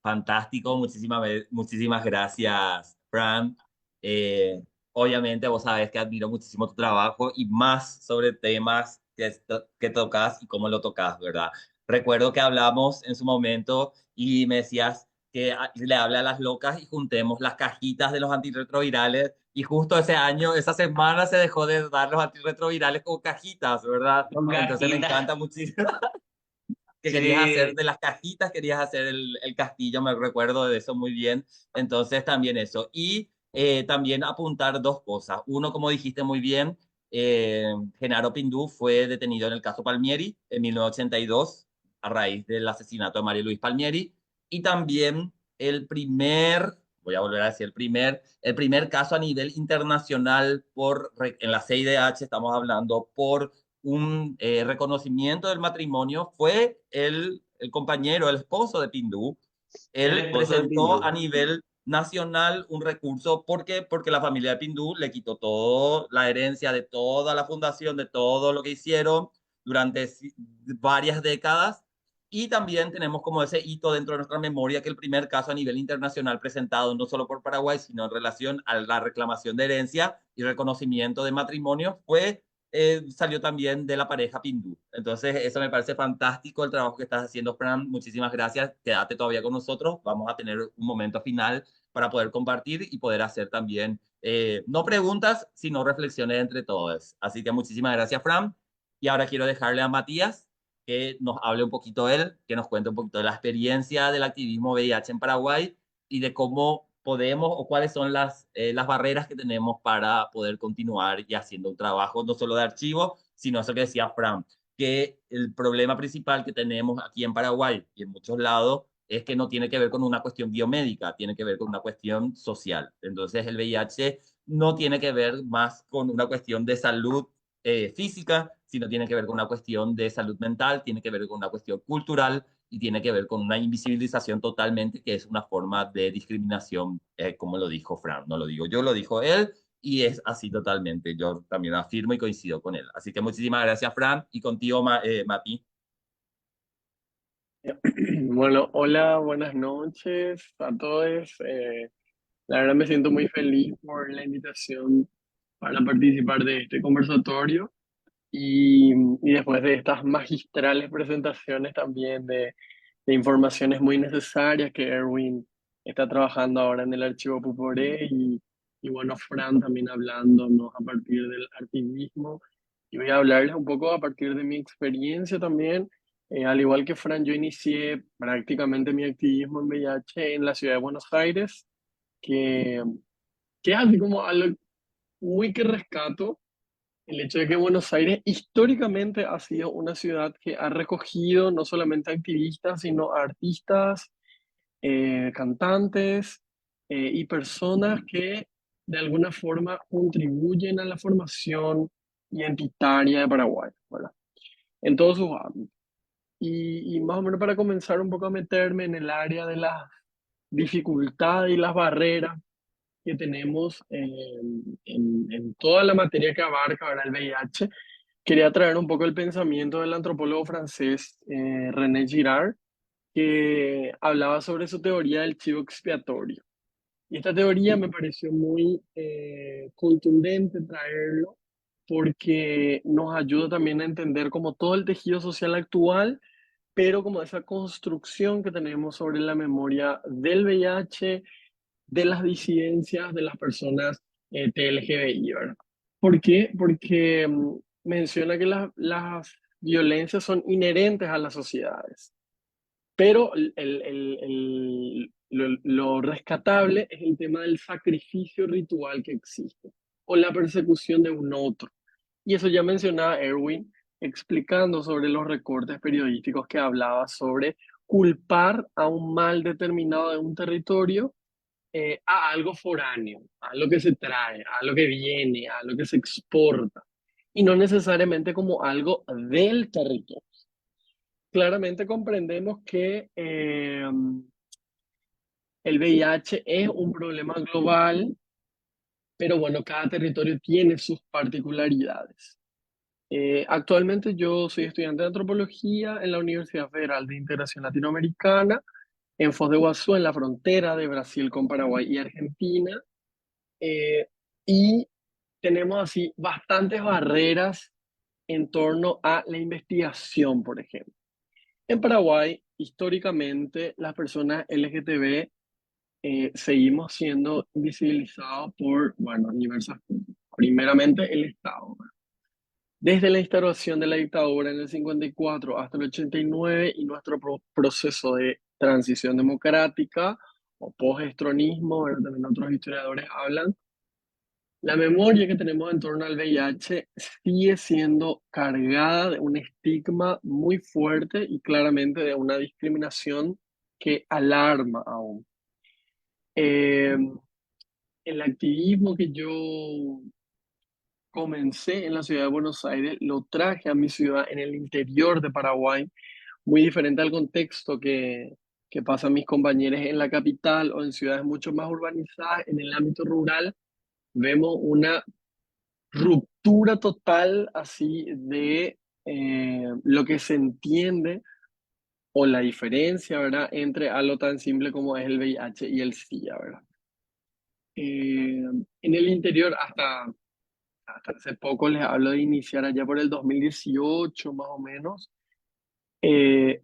Fantástico, muchísimas gracias, Fran. Eh, Obviamente vos sabés que admiro muchísimo tu trabajo y más sobre temas que tocas y cómo lo tocas, ¿verdad? Recuerdo que hablamos en su momento y me decías que le hable a las locas y juntemos las cajitas de los antirretrovirales y justo ese año, esa semana se dejó de dar los antirretrovirales como cajitas, ¿verdad? Con Entonces me gatita. encanta muchísimo que querías hacer Sí, de las cajitas, querías hacer el castillo, me recuerdo de eso muy bien. Entonces también eso. Y también apuntar dos cosas. Uno, como dijiste muy bien, Genaro Pindú fue detenido en el caso Palmieri en 1982 a raíz del asesinato de Mario Luis Palmieri. Y también voy a volver a decir el primer caso a nivel internacional en la CIDH, estamos hablando, por un reconocimiento del matrimonio fue el compañero, el esposo de Pindú. el Él esposo de presentó a Pindú. nivel nacional un recurso. ¿Por qué? Porque la familia de Pindú le quitó toda la herencia de toda la fundación, de todo lo que hicieron durante varias décadas. Y también tenemos como ese hito dentro de nuestra memoria que el primer caso a nivel internacional presentado no solo por Paraguay, sino en relación a la reclamación de herencia y reconocimiento de matrimonio salió también de la pareja Pindú. Entonces, eso me parece fantástico el trabajo que estás haciendo, Fran. Muchísimas gracias. Quédate todavía con nosotros. Vamos a tener un momento final para poder compartir y poder hacer también, no preguntas, sino reflexiones entre todos. Así que muchísimas gracias, Fran. Y ahora quiero dejarle a Matías que nos hable un poquito él, que nos cuente un poquito de la experiencia del activismo VIH en Paraguay y de cómo podemos o cuáles son las barreras que tenemos para poder continuar y haciendo un trabajo no solo de archivo, sino eso que decía Fran, que el problema principal que tenemos aquí en Paraguay y en muchos lados es que no tiene que ver con una cuestión biomédica, tiene que ver con una cuestión social. Entonces el VIH no tiene que ver más con una cuestión de salud física, sino tiene que ver con una cuestión de salud mental, tiene que ver con una cuestión cultural y tiene que ver con una invisibilización totalmente, que es una forma de discriminación, como lo dijo Fran, no lo digo yo, lo dijo él, y es así totalmente. Yo también afirmo y coincido con él. Así que muchísimas gracias, Fran, y contigo, Mati. Bueno, hola, buenas noches a todos. La verdad me siento muy feliz por la invitación para participar de este conversatorio. Y después de estas magistrales presentaciones también de informaciones muy necesarias que Erwin está trabajando ahora en el archivo Puporé y bueno, Fran también hablándonos a partir del activismo. Y voy a hablarles un poco a partir de mi experiencia también. Al igual que Fran, yo inicié prácticamente mi activismo en VIH en la ciudad de Buenos Aires, que, que es así como algo muy que rescato el hecho de que Buenos Aires históricamente ha sido una ciudad que ha recogido no solamente activistas, sino artistas, cantantes y personas que de alguna forma contribuyen a la formación identitaria de Paraguay, ¿verdad? En todos sus ámbitos. Y más o menos para comenzar un poco a meterme en el área de las dificultades y las barreras que tenemos en toda la materia que abarca ahora el VIH, quería traer un poco el pensamiento del antropólogo francés René Girard, que hablaba sobre su teoría del chivo expiatorio. Y esta teoría me pareció muy contundente traerlo porque nos ayuda también a entender como todo el tejido social actual, pero como esa construcción que tenemos sobre la memoria del VIH, de las disidencias, de las personas TLGBI, ¿verdad? ¿Por qué? Porque menciona que las violencias son inherentes a las sociedades, pero lo rescatable es el tema del sacrificio ritual que existe, o la persecución de un otro. Y eso ya mencionaba Erwin, explicando sobre los recortes periodísticos que hablaba sobre culpar a un mal determinado de un territorio a algo foráneo, a lo que se trae, a lo que viene, a lo que se exporta, y no necesariamente como algo del territorio. Claramente comprendemos que el VIH es un problema global, pero bueno, cada territorio tiene sus particularidades. Actualmente yo soy estudiante de antropología en la Universidad Federal de Integración Latinoamericana, en Foz de Iguazú, en la frontera de Brasil con Paraguay y Argentina. Eh, y tenemos así bastantes barreras en torno a la investigación, por ejemplo. En Paraguay, históricamente, las personas LGTB seguimos siendo invisibilizados por, bueno, diversas cosas. Primeramente, el Estado. Desde la instauración de la dictadura en el 54 hasta el 89 y nuestro proceso de transición democrática o posgestronismo, también otros historiadores hablan, la memoria que tenemos en torno al VIH sigue siendo cargada de un estigma muy fuerte y claramente de una discriminación que alarma aún. Eh, el activismo que yo comencé en la ciudad de Buenos Aires lo traje a mi ciudad en el interior de Paraguay, muy diferente al contexto que pasan mis compañeros en la capital o en ciudades mucho más urbanizadas. En el ámbito rural vemos una ruptura total así de lo que se entiende o la diferencia, ¿verdad?, entre algo tan simple como es el VIH y el SIDA, ¿verdad? En el interior, hasta hace poco les hablo de iniciar allá por el 2018 más o menos, eh,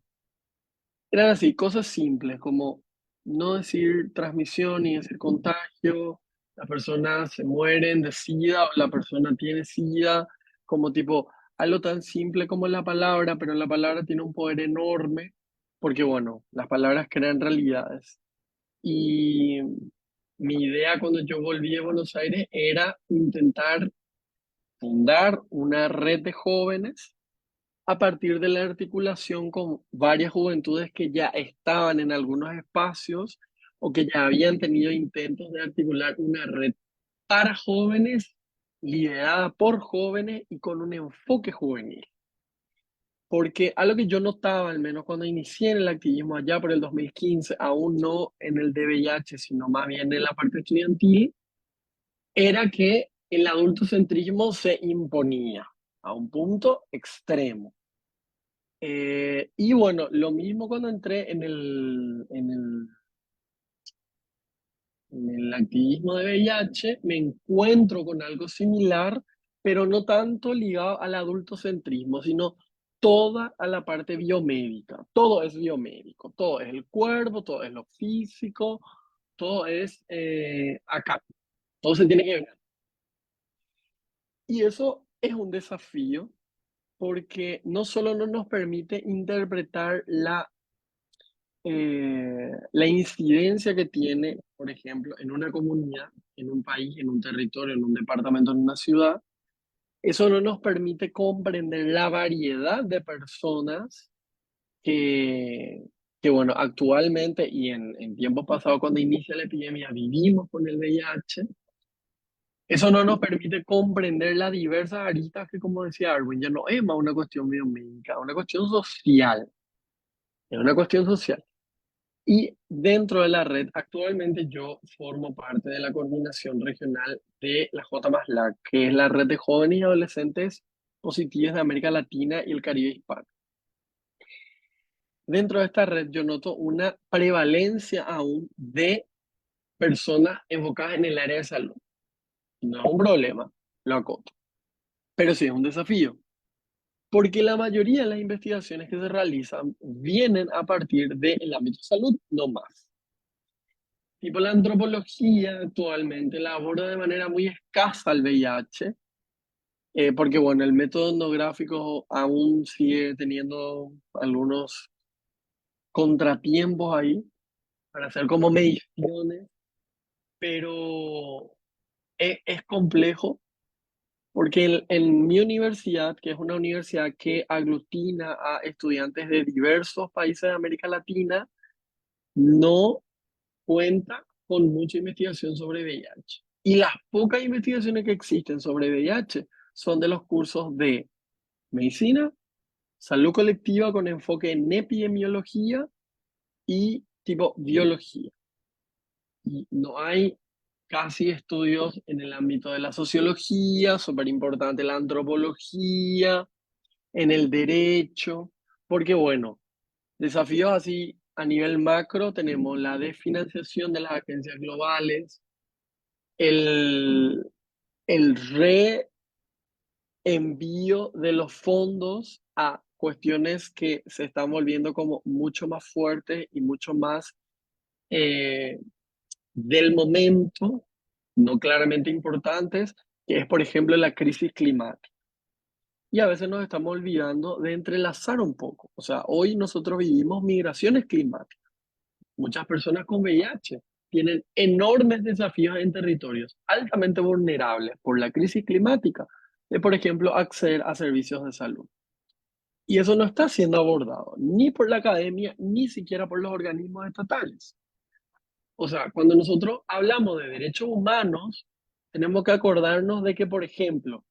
eran así, cosas simples como no decir transmisión ni decir contagio, las personas se mueren de SIDA o la persona tiene SIDA, como tipo algo tan simple como la palabra, pero la palabra tiene un poder enorme porque, bueno, las palabras crean realidades. Y mi idea cuando yo volví a Buenos Aires era intentar fundar una red de jóvenes a partir de la articulación con varias juventudes que ya estaban en algunos espacios o que ya habían tenido intentos de articular una red para jóvenes, liderada por jóvenes y con un enfoque juvenil. Porque algo que yo notaba, al menos cuando inicié en el activismo allá por el 2015, aún no en el DVH, sino más bien en la parte estudiantil, era que el adultocentrismo se imponía a un punto extremo. Y bueno, lo mismo cuando entré en el activismo de VIH, me encuentro con algo similar, pero no tanto ligado al adultocentrismo, sino toda a la parte biomédica. Todo es biomédico, todo es el cuerpo, todo es lo físico, todo es acá, todo se tiene que ver. Y eso es un desafío porque no solo no nos permite interpretar la incidencia que tiene, por ejemplo, en una comunidad, en un país, en un territorio, en un departamento, en una ciudad. Eso no nos permite comprender la variedad de personas que, que bueno, actualmente y en tiempos pasados, cuando inicia la epidemia, vivimos con el VIH. Eso no nos permite comprender las diversas aristas que, como decía Arwin, ya no es más una cuestión biomédica, es una cuestión social. Es una cuestión social. Y dentro de la red, actualmente yo formo parte de la coordinación regional de la JMASLAC, que es la red de jóvenes y adolescentes positivos de América Latina y el Caribe hispano. Dentro de esta red yo noto una prevalencia aún de personas enfocadas en el área de salud. No es un problema, lo acoto, pero sí es un desafío, porque la mayoría de las investigaciones que se realizan vienen a partir del ámbito de salud, no más. Tipo, la antropología actualmente la aborda de manera muy escasa el VIH, porque bueno, el método etnográfico aún sigue teniendo algunos contratiempos ahí para hacer como mediciones, pero es complejo porque en mi universidad, que es una universidad que aglutina a estudiantes de diversos países de América Latina, no cuenta con mucha investigación sobre VIH. Y las pocas investigaciones que existen sobre VIH son de los cursos de medicina, salud colectiva con enfoque en epidemiología y tipo biología. Y no hay casi estudios en el ámbito de la sociología, súper importante la antropología, en el derecho, porque bueno, desafíos así a nivel macro tenemos la desfinanciación de las agencias globales, el, el reenvío de los fondos a cuestiones que se están volviendo como mucho más fuertes y mucho más eh, del momento, no claramente importantes, que es por ejemplo la crisis climática. Y a veces nos estamos olvidando de entrelazar un poco. O sea, hoy nosotros vivimos migraciones climáticas. Muchas personas con VIH tienen enormes desafíos en territorios altamente vulnerables por la crisis climática, de, por ejemplo, acceder a servicios de salud. Y eso no está siendo abordado ni por la academia, ni siquiera por los organismos estatales. O sea, cuando nosotros hablamos de derechos humanos, tenemos que acordarnos de que, por ejemplo,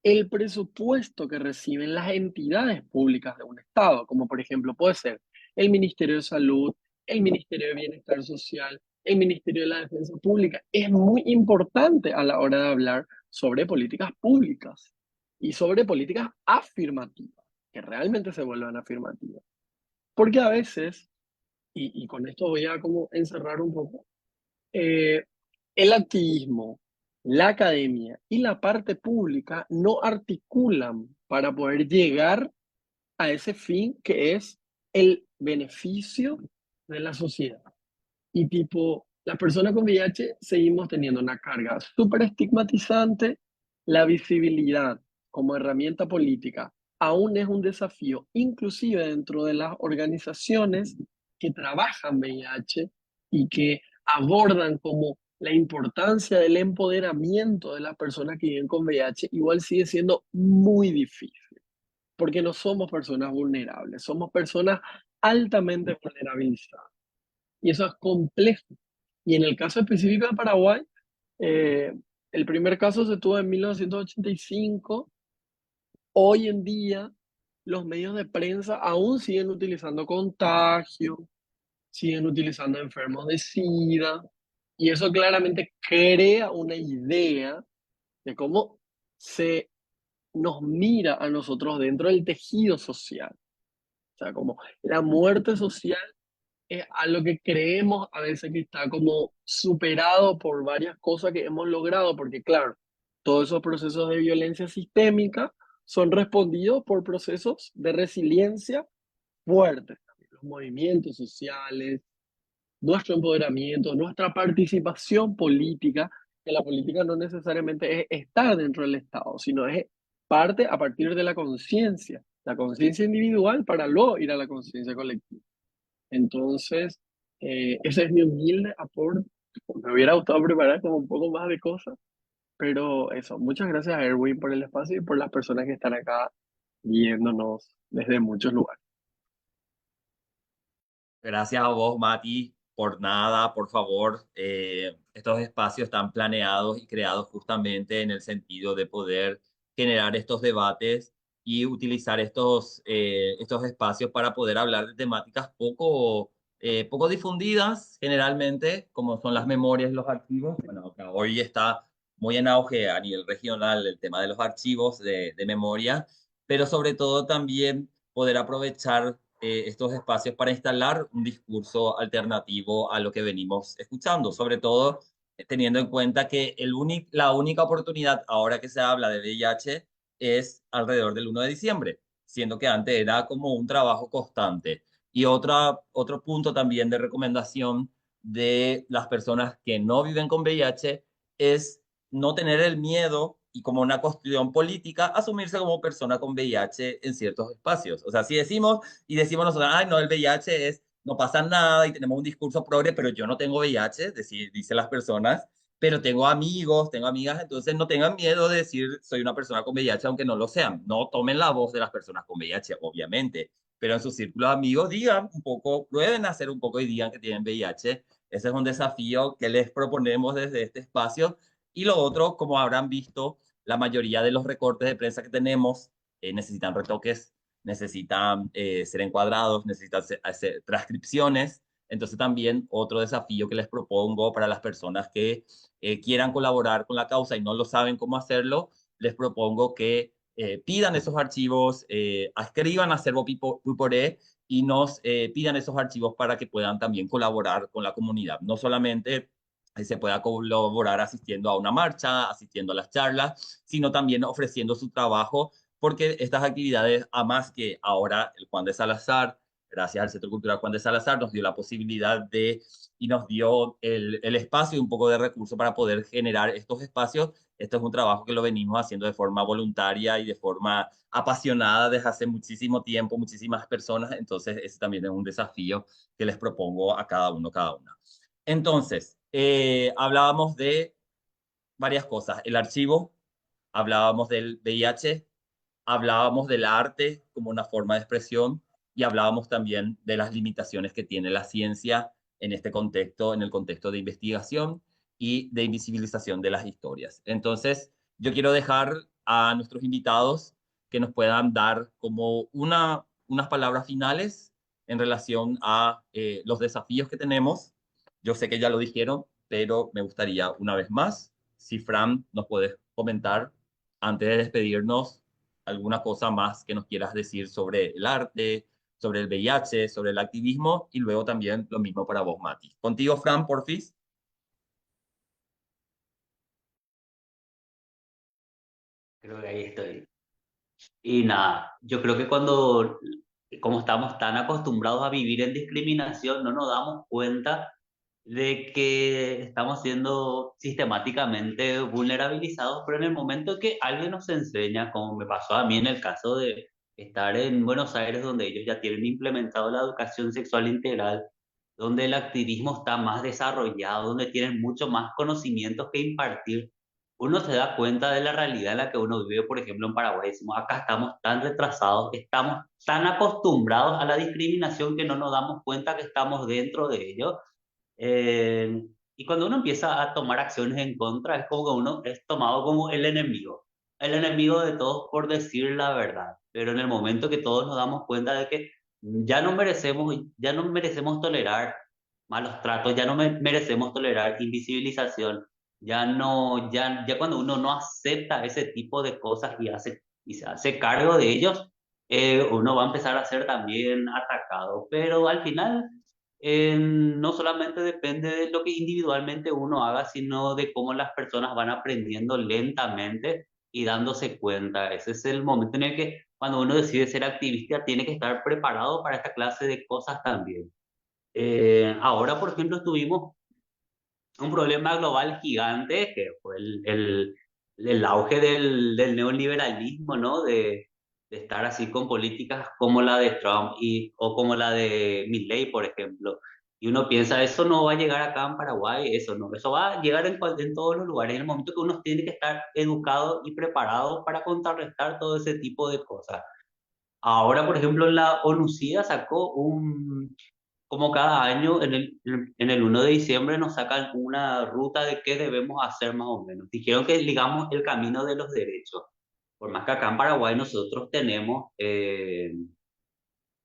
el presupuesto que reciben las entidades públicas de un Estado, como por ejemplo puede ser el Ministerio de Salud, el Ministerio de Bienestar Social, el Ministerio de la Defensa Pública, es muy importante a la hora de hablar sobre políticas públicas y sobre políticas afirmativas, que realmente se vuelvan afirmativas. Porque a veces, y con esto voy a como encerrar un poco, eh, el activismo, la academia y la parte pública no articulan para poder llegar a ese fin que es el beneficio de la sociedad. Y tipo, las personas con VIH seguimos teniendo una carga súper estigmatizante, la visibilidad como herramienta política aún es un desafío, inclusive dentro de las organizaciones que trabajan VIH y que abordan como la importancia del empoderamiento de las personas que viven con VIH, igual sigue siendo muy difícil, porque no somos personas vulnerables, somos personas altamente vulnerabilizadas. Y eso es complejo. Y en el caso específico de Paraguay, eh, el primer caso se tuvo en 1985. Hoy en día, los medios de prensa aún siguen utilizando contagio, siguen utilizando enfermos de SIDA, y eso claramente crea una idea de cómo se nos mira a nosotros dentro del tejido social. O sea, como la muerte social es algo que creemos a veces que está como superado por varias cosas que hemos logrado, porque claro, todos esos procesos de violencia sistémica son respondidos por procesos de resiliencia fuertes. Los movimientos sociales, nuestro empoderamiento, nuestra participación política, que la política no necesariamente es estar dentro del Estado, sino es parte a partir de la conciencia individual para luego ir a la conciencia colectiva. Entonces, ese es mi humilde aporte. Me hubiera gustado preparar como un poco más de cosas, pero eso, muchas gracias a Erwin por el espacio y por las personas que están acá viéndonos desde muchos lugares. Gracias a vos, Mati, por nada, por favor. Estos espacios están planeados y creados justamente en el sentido de poder generar estos debates y utilizar estos espacios para poder hablar de temáticas poco difundidas generalmente, como son las memorias y los archivos. Bueno, acá hoy está muy en auge a nivel regional el tema de los archivos de memoria, pero sobre todo también poder aprovechar estos espacios para instalar un discurso alternativo a lo que venimos escuchando, sobre todo teniendo en cuenta que la única oportunidad ahora que se habla de VIH es alrededor del 1 de diciembre, siendo que antes era como un trabajo constante. Y otro punto también de recomendación de las personas que no viven con VIH es no tener el miedo y como una cuestión política, asumirse como persona con VIH en ciertos espacios. O sea, si decimos y decimos nosotros, ay, no, el VIH es, no pasa nada y tenemos un discurso progre, pero yo no tengo VIH, dicen las personas, pero tengo amigos, tengo amigas, entonces no tengan miedo de decir soy una persona con VIH, aunque no lo sean. No tomen la voz de las personas con VIH, obviamente, pero en sus círculos de amigos digan un poco, prueben a hacer un poco y digan que tienen VIH. Ese es un desafío que les proponemos desde este espacio. Y lo otro, como habrán visto, la mayoría de los recortes de prensa que tenemos necesitan retoques, necesitan ser encuadrados, necesitan hacer transcripciones. Entonces también otro desafío que les propongo para las personas que quieran colaborar con la causa y no lo saben cómo hacerlo, les propongo que pidan esos archivos, escriban a Acervo Piporé y nos pidan esos archivos para que puedan también colaborar con la comunidad. No solamente se pueda colaborar asistiendo a una marcha, asistiendo a las charlas, sino también ofreciendo su trabajo, porque estas actividades, a más que ahora el Juan de Salazar, gracias al Centro Cultural Juan de Salazar, nos dio la posibilidad de y nos dio el espacio y un poco de recursos para poder generar estos espacios. Esto es un trabajo que lo venimos haciendo de forma voluntaria y de forma apasionada desde hace muchísimo tiempo, muchísimas personas. Entonces, ese también es un desafío que les propongo a cada uno, cada una. Entonces, hablábamos de varias cosas. El archivo, hablábamos del VIH, hablábamos del arte como una forma de expresión y hablábamos también de las limitaciones que tiene la ciencia en este contexto, en el contexto de investigación y de invisibilización de las historias. Entonces, yo quiero dejar a nuestros invitados que nos puedan dar como unas palabras finales en relación a los desafíos que tenemos. Yo sé que ya lo dijeron, pero me gustaría una vez más, si Fran nos puedes comentar antes de despedirnos alguna cosa más que nos quieras decir sobre el arte, sobre el VIH, sobre el activismo y luego también lo mismo para vos, Mati. Contigo, Fran, porfis. Creo que ahí estoy. Y nada, yo creo que como estamos tan acostumbrados a vivir en discriminación, no nos damos cuenta de que estamos siendo sistemáticamente vulnerabilizados, pero en el momento que alguien nos enseña, como me pasó a mí en el caso de estar en Buenos Aires, donde ellos ya tienen implementado la educación sexual integral, donde el activismo está más desarrollado, donde tienen mucho más conocimientos que impartir, uno se da cuenta de la realidad en la que uno vive. Por ejemplo, en Paraguay decimos, acá estamos tan retrasados, estamos tan acostumbrados a la discriminación que no nos damos cuenta que estamos dentro de ello. Y cuando uno empieza a tomar acciones en contra, es como que uno es tomado como el enemigo de todos por decir la verdad. Pero en el momento que todos nos damos cuenta de que ya no merecemos tolerar malos tratos, ya no merecemos tolerar invisibilización, ya cuando uno no acepta ese tipo de cosas y se hace cargo de ellos, uno va a empezar a ser también atacado. Pero al final no solamente depende de lo que individualmente uno haga, sino de cómo las personas van aprendiendo lentamente y dándose cuenta. Ese es el momento en el que cuando uno decide ser activista tiene que estar preparado para esta clase de cosas también. Ahora, por ejemplo, tuvimos un problema global gigante que fue el auge del neoliberalismo, ¿no? De estar así con políticas como la de Trump o como la de Milley, por ejemplo. Y uno piensa, eso no va a llegar acá en Paraguay, eso no, eso va a llegar en todos los lugares, en el momento que uno tiene que estar educado y preparado para contrarrestar todo ese tipo de cosas. Ahora, por ejemplo, la ONUCIDA sacó como cada año, en el 1 de diciembre nos sacan una ruta de qué debemos hacer más o menos. Dijeron que digamos el camino de los derechos. Por más que acá en Paraguay nosotros tenemos,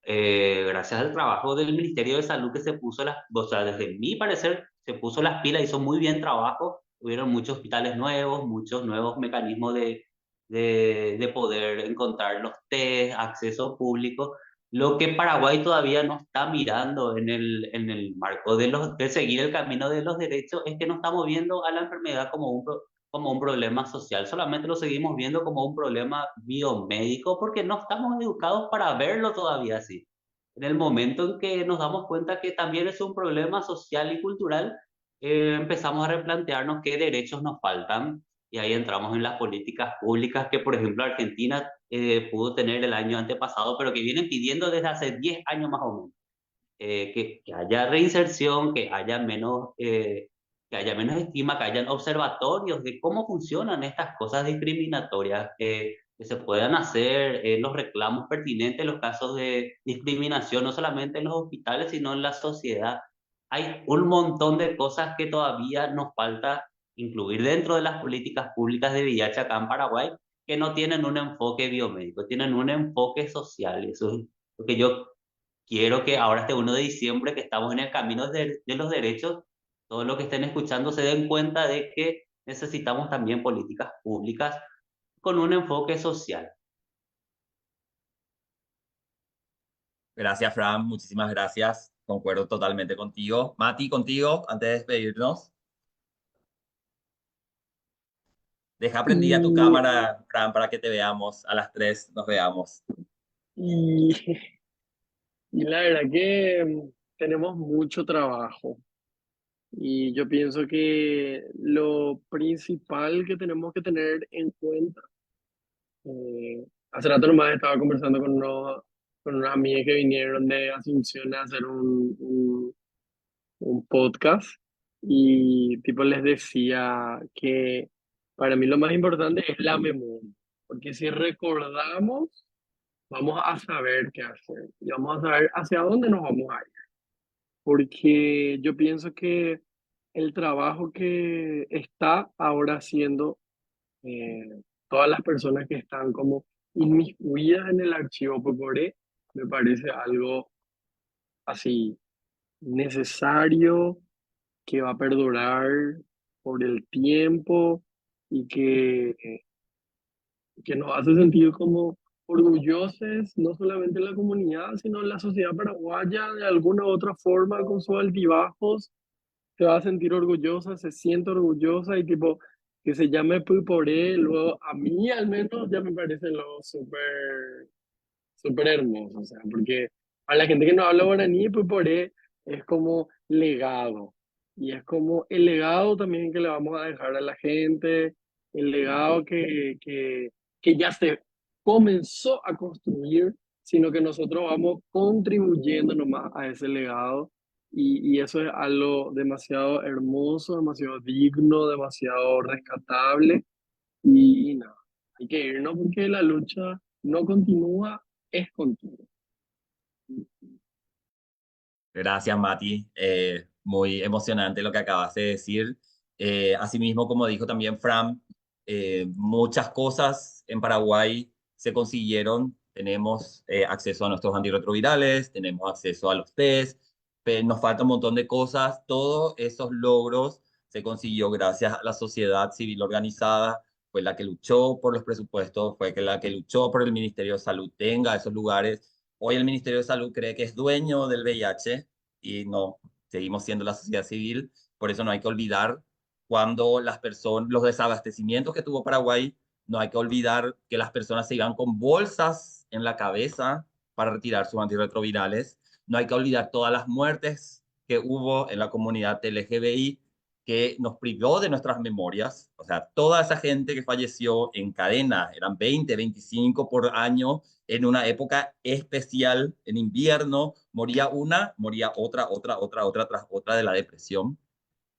gracias al trabajo del Ministerio de Salud que se puso o sea, desde mi parecer, se puso las pilas, hizo muy bien trabajo. Hubieron muchos hospitales nuevos, muchos nuevos mecanismos de poder encontrar los test, acceso público. Lo que Paraguay todavía no está mirando en el marco de seguir el camino de los derechos es que no estamos viendo a la enfermedad como un problema social, solamente lo seguimos viendo como un problema biomédico porque no estamos educados para verlo todavía así. En el momento en que nos damos cuenta que también es un problema social y cultural, empezamos a replantearnos qué derechos nos faltan y ahí entramos en las políticas públicas que, por ejemplo, Argentina pudo tener el año antepasado, pero que vienen pidiendo desde hace 10 años más o menos. Que haya reinserción, que haya menos estima, que hayan observatorios de cómo funcionan estas cosas discriminatorias, que se puedan hacer los reclamos pertinentes en los casos de discriminación, no solamente en los hospitales, sino en la sociedad. Hay un montón de cosas que todavía nos falta incluir dentro de las políticas públicas de VIH acá en Paraguay, que no tienen un enfoque biomédico, tienen un enfoque social. Eso es lo que yo quiero que ahora este 1 de diciembre, que estamos en el camino de los derechos, todos los que estén escuchando se den cuenta de que necesitamos también políticas públicas con un enfoque social. Gracias, Fran, muchísimas gracias. Concuerdo totalmente contigo. Mati, contigo, antes de despedirnos. Deja prendida tu Y, cámara, Fran, para que te veamos. A las 3 nos veamos. y, y la verdad que tenemos mucho trabajo. Y yo pienso que lo principal que tenemos que tener en cuenta, hace rato nomás estaba conversando con unas amigas que vinieron de Asunción a hacer un podcast y tipo les decía que para mí lo más importante es la memoria, porque si recordamos, vamos a saber qué hacer y vamos a saber hacia dónde nos vamos a ir, porque yo pienso que el trabajo que está ahora haciendo eh, todas las personas que están como inmiscuidas en el archivo Poporé, me parece algo así necesario, que va a perdurar por el tiempo y que nos hace sentir como orgullosos, no solamente en la comunidad, sino en la sociedad paraguaya, de alguna u otra forma, con sus altibajos, se va a sentir orgullosa, se siente orgullosa y tipo, que se llame Puyporé, luego a mí al menos ya me parece lo súper, súper hermoso, o sea, porque a la gente que no habla guaraní, Puyporé es como legado, y es como el legado también que le vamos a dejar a la gente, el legado que ya se comenzó a construir, sino que nosotros vamos contribuyendo nomás a ese legado y eso es algo demasiado hermoso, demasiado digno, demasiado rescatable y nada, hay que irnos porque la lucha no continúa, es continua. Gracias, Mati. Muy emocionante lo que acabas de decir. Asimismo, como dijo también Fran, muchas cosas en Paraguay se consiguieron. Tenemos acceso a nuestros antirretrovirales, tenemos acceso a los test, pero nos falta un montón de cosas. Todos esos logros se consiguió gracias a la sociedad civil organizada, fue la que luchó por los presupuestos, fue la que luchó por el Ministerio de Salud tenga esos lugares. Hoy el Ministerio de Salud cree que es dueño del VIH, y no, seguimos siendo la sociedad civil, por eso no hay que olvidar cuando las personas, los desabastecimientos que tuvo Paraguay, no hay que olvidar que las personas se iban con bolsas en la cabeza para retirar sus antirretrovirales, no hay que olvidar todas las muertes que hubo en la comunidad LGBI, que nos privó de nuestras memorias, o sea, toda esa gente que falleció en cadena, eran 20, 25 por año, en una época especial, en invierno, moría una, moría otra tras otra de la depresión,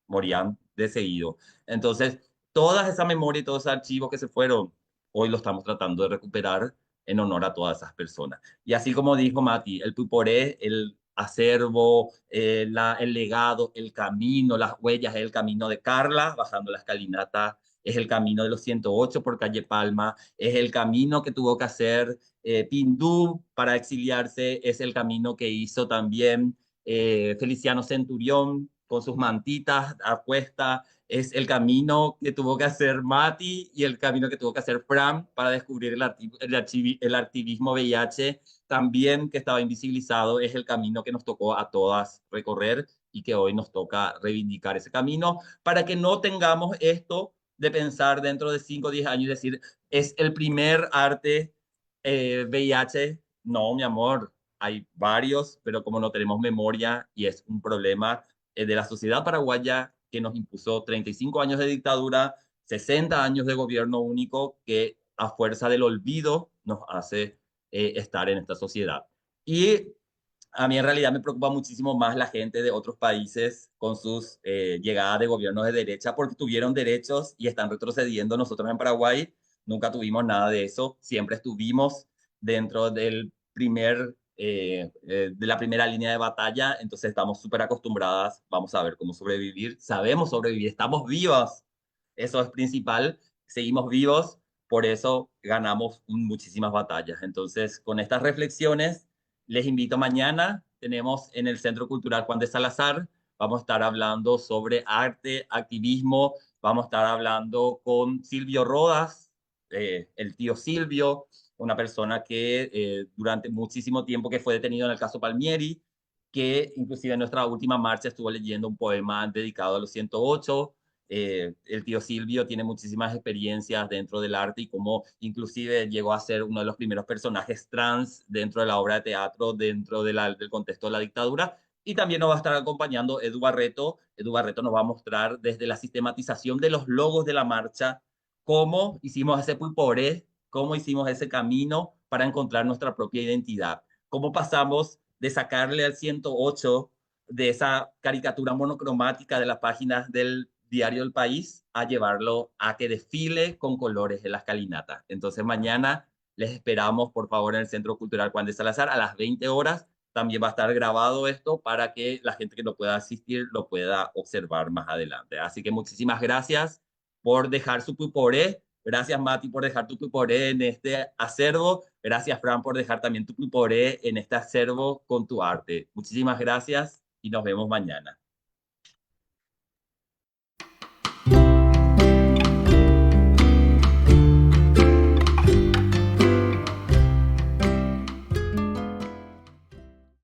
morían de seguido. Entonces, toda esa memoria y todos esos archivos que se fueron, hoy lo estamos tratando de recuperar en honor a todas esas personas. Y así como dijo Mati, el Puporé, el acervo, el legado, el camino, las huellas, es el camino de Carla, bajando la escalinata, es el camino de los 108 por calle Palma, es el camino que tuvo que hacer Pindú para exiliarse, es el camino que hizo también Feliciano Centurión con sus mantitas a cuesta, es el camino que tuvo que hacer Mati y el camino que tuvo que hacer Fran para descubrir el activismo VIH, también que estaba invisibilizado, es el camino que nos tocó a todas recorrer y que hoy nos toca reivindicar ese camino para que no tengamos esto de pensar dentro de 5 o 10 años y decir, es el primer arte VIH. No, mi amor, hay varios, pero como no tenemos memoria y es un problema de la sociedad paraguaya que nos impuso 35 años de dictadura, 60 años de gobierno único que a fuerza del olvido nos hace estar en esta sociedad. Y a mí en realidad me preocupa muchísimo más la gente de otros países con sus llegadas de gobiernos de derecha porque tuvieron derechos y están retrocediendo. Nosotros en Paraguay nunca tuvimos nada de eso, siempre estuvimos dentro de la primera línea de batalla, entonces estamos súper acostumbradas, vamos a ver cómo sobrevivir, sabemos sobrevivir, estamos vivos, eso es principal, seguimos vivos, por eso ganamos muchísimas batallas. Entonces, con estas reflexiones, les invito mañana, tenemos en el Centro Cultural Juan de Salazar, vamos a estar hablando sobre arte, activismo, vamos a estar hablando con Silvio Rodas, el tío Silvio, una persona que durante muchísimo tiempo que fue detenido en el caso Palmieri, que inclusive en nuestra última marcha estuvo leyendo un poema dedicado a los 108. El tío Silvio tiene muchísimas experiencias dentro del arte y como inclusive llegó a ser uno de los primeros personajes trans dentro de la obra de teatro, dentro del contexto de la dictadura. Y también nos va a estar acompañando Edu Barreto. Edu Barreto nos va a mostrar desde la sistematización de los logos de la marcha, cómo hicimos ese pulporé, cómo hicimos ese camino para encontrar nuestra propia identidad, cómo pasamos de sacarle al 108 de esa caricatura monocromática de las páginas del diario El País a llevarlo a que desfile con colores en la escalinata. Entonces mañana les esperamos, por favor, en el Centro Cultural Juan de Salazar a las 20 horas. También va a estar grabado esto para que la gente que no pueda asistir lo pueda observar más adelante. Así que muchísimas gracias por dejar su puporé. Gracias, Mati, por dejar tu puporé en este acervo. Gracias, Fran, por dejar también tu puporé en este acervo con tu arte. Muchísimas gracias y nos vemos mañana.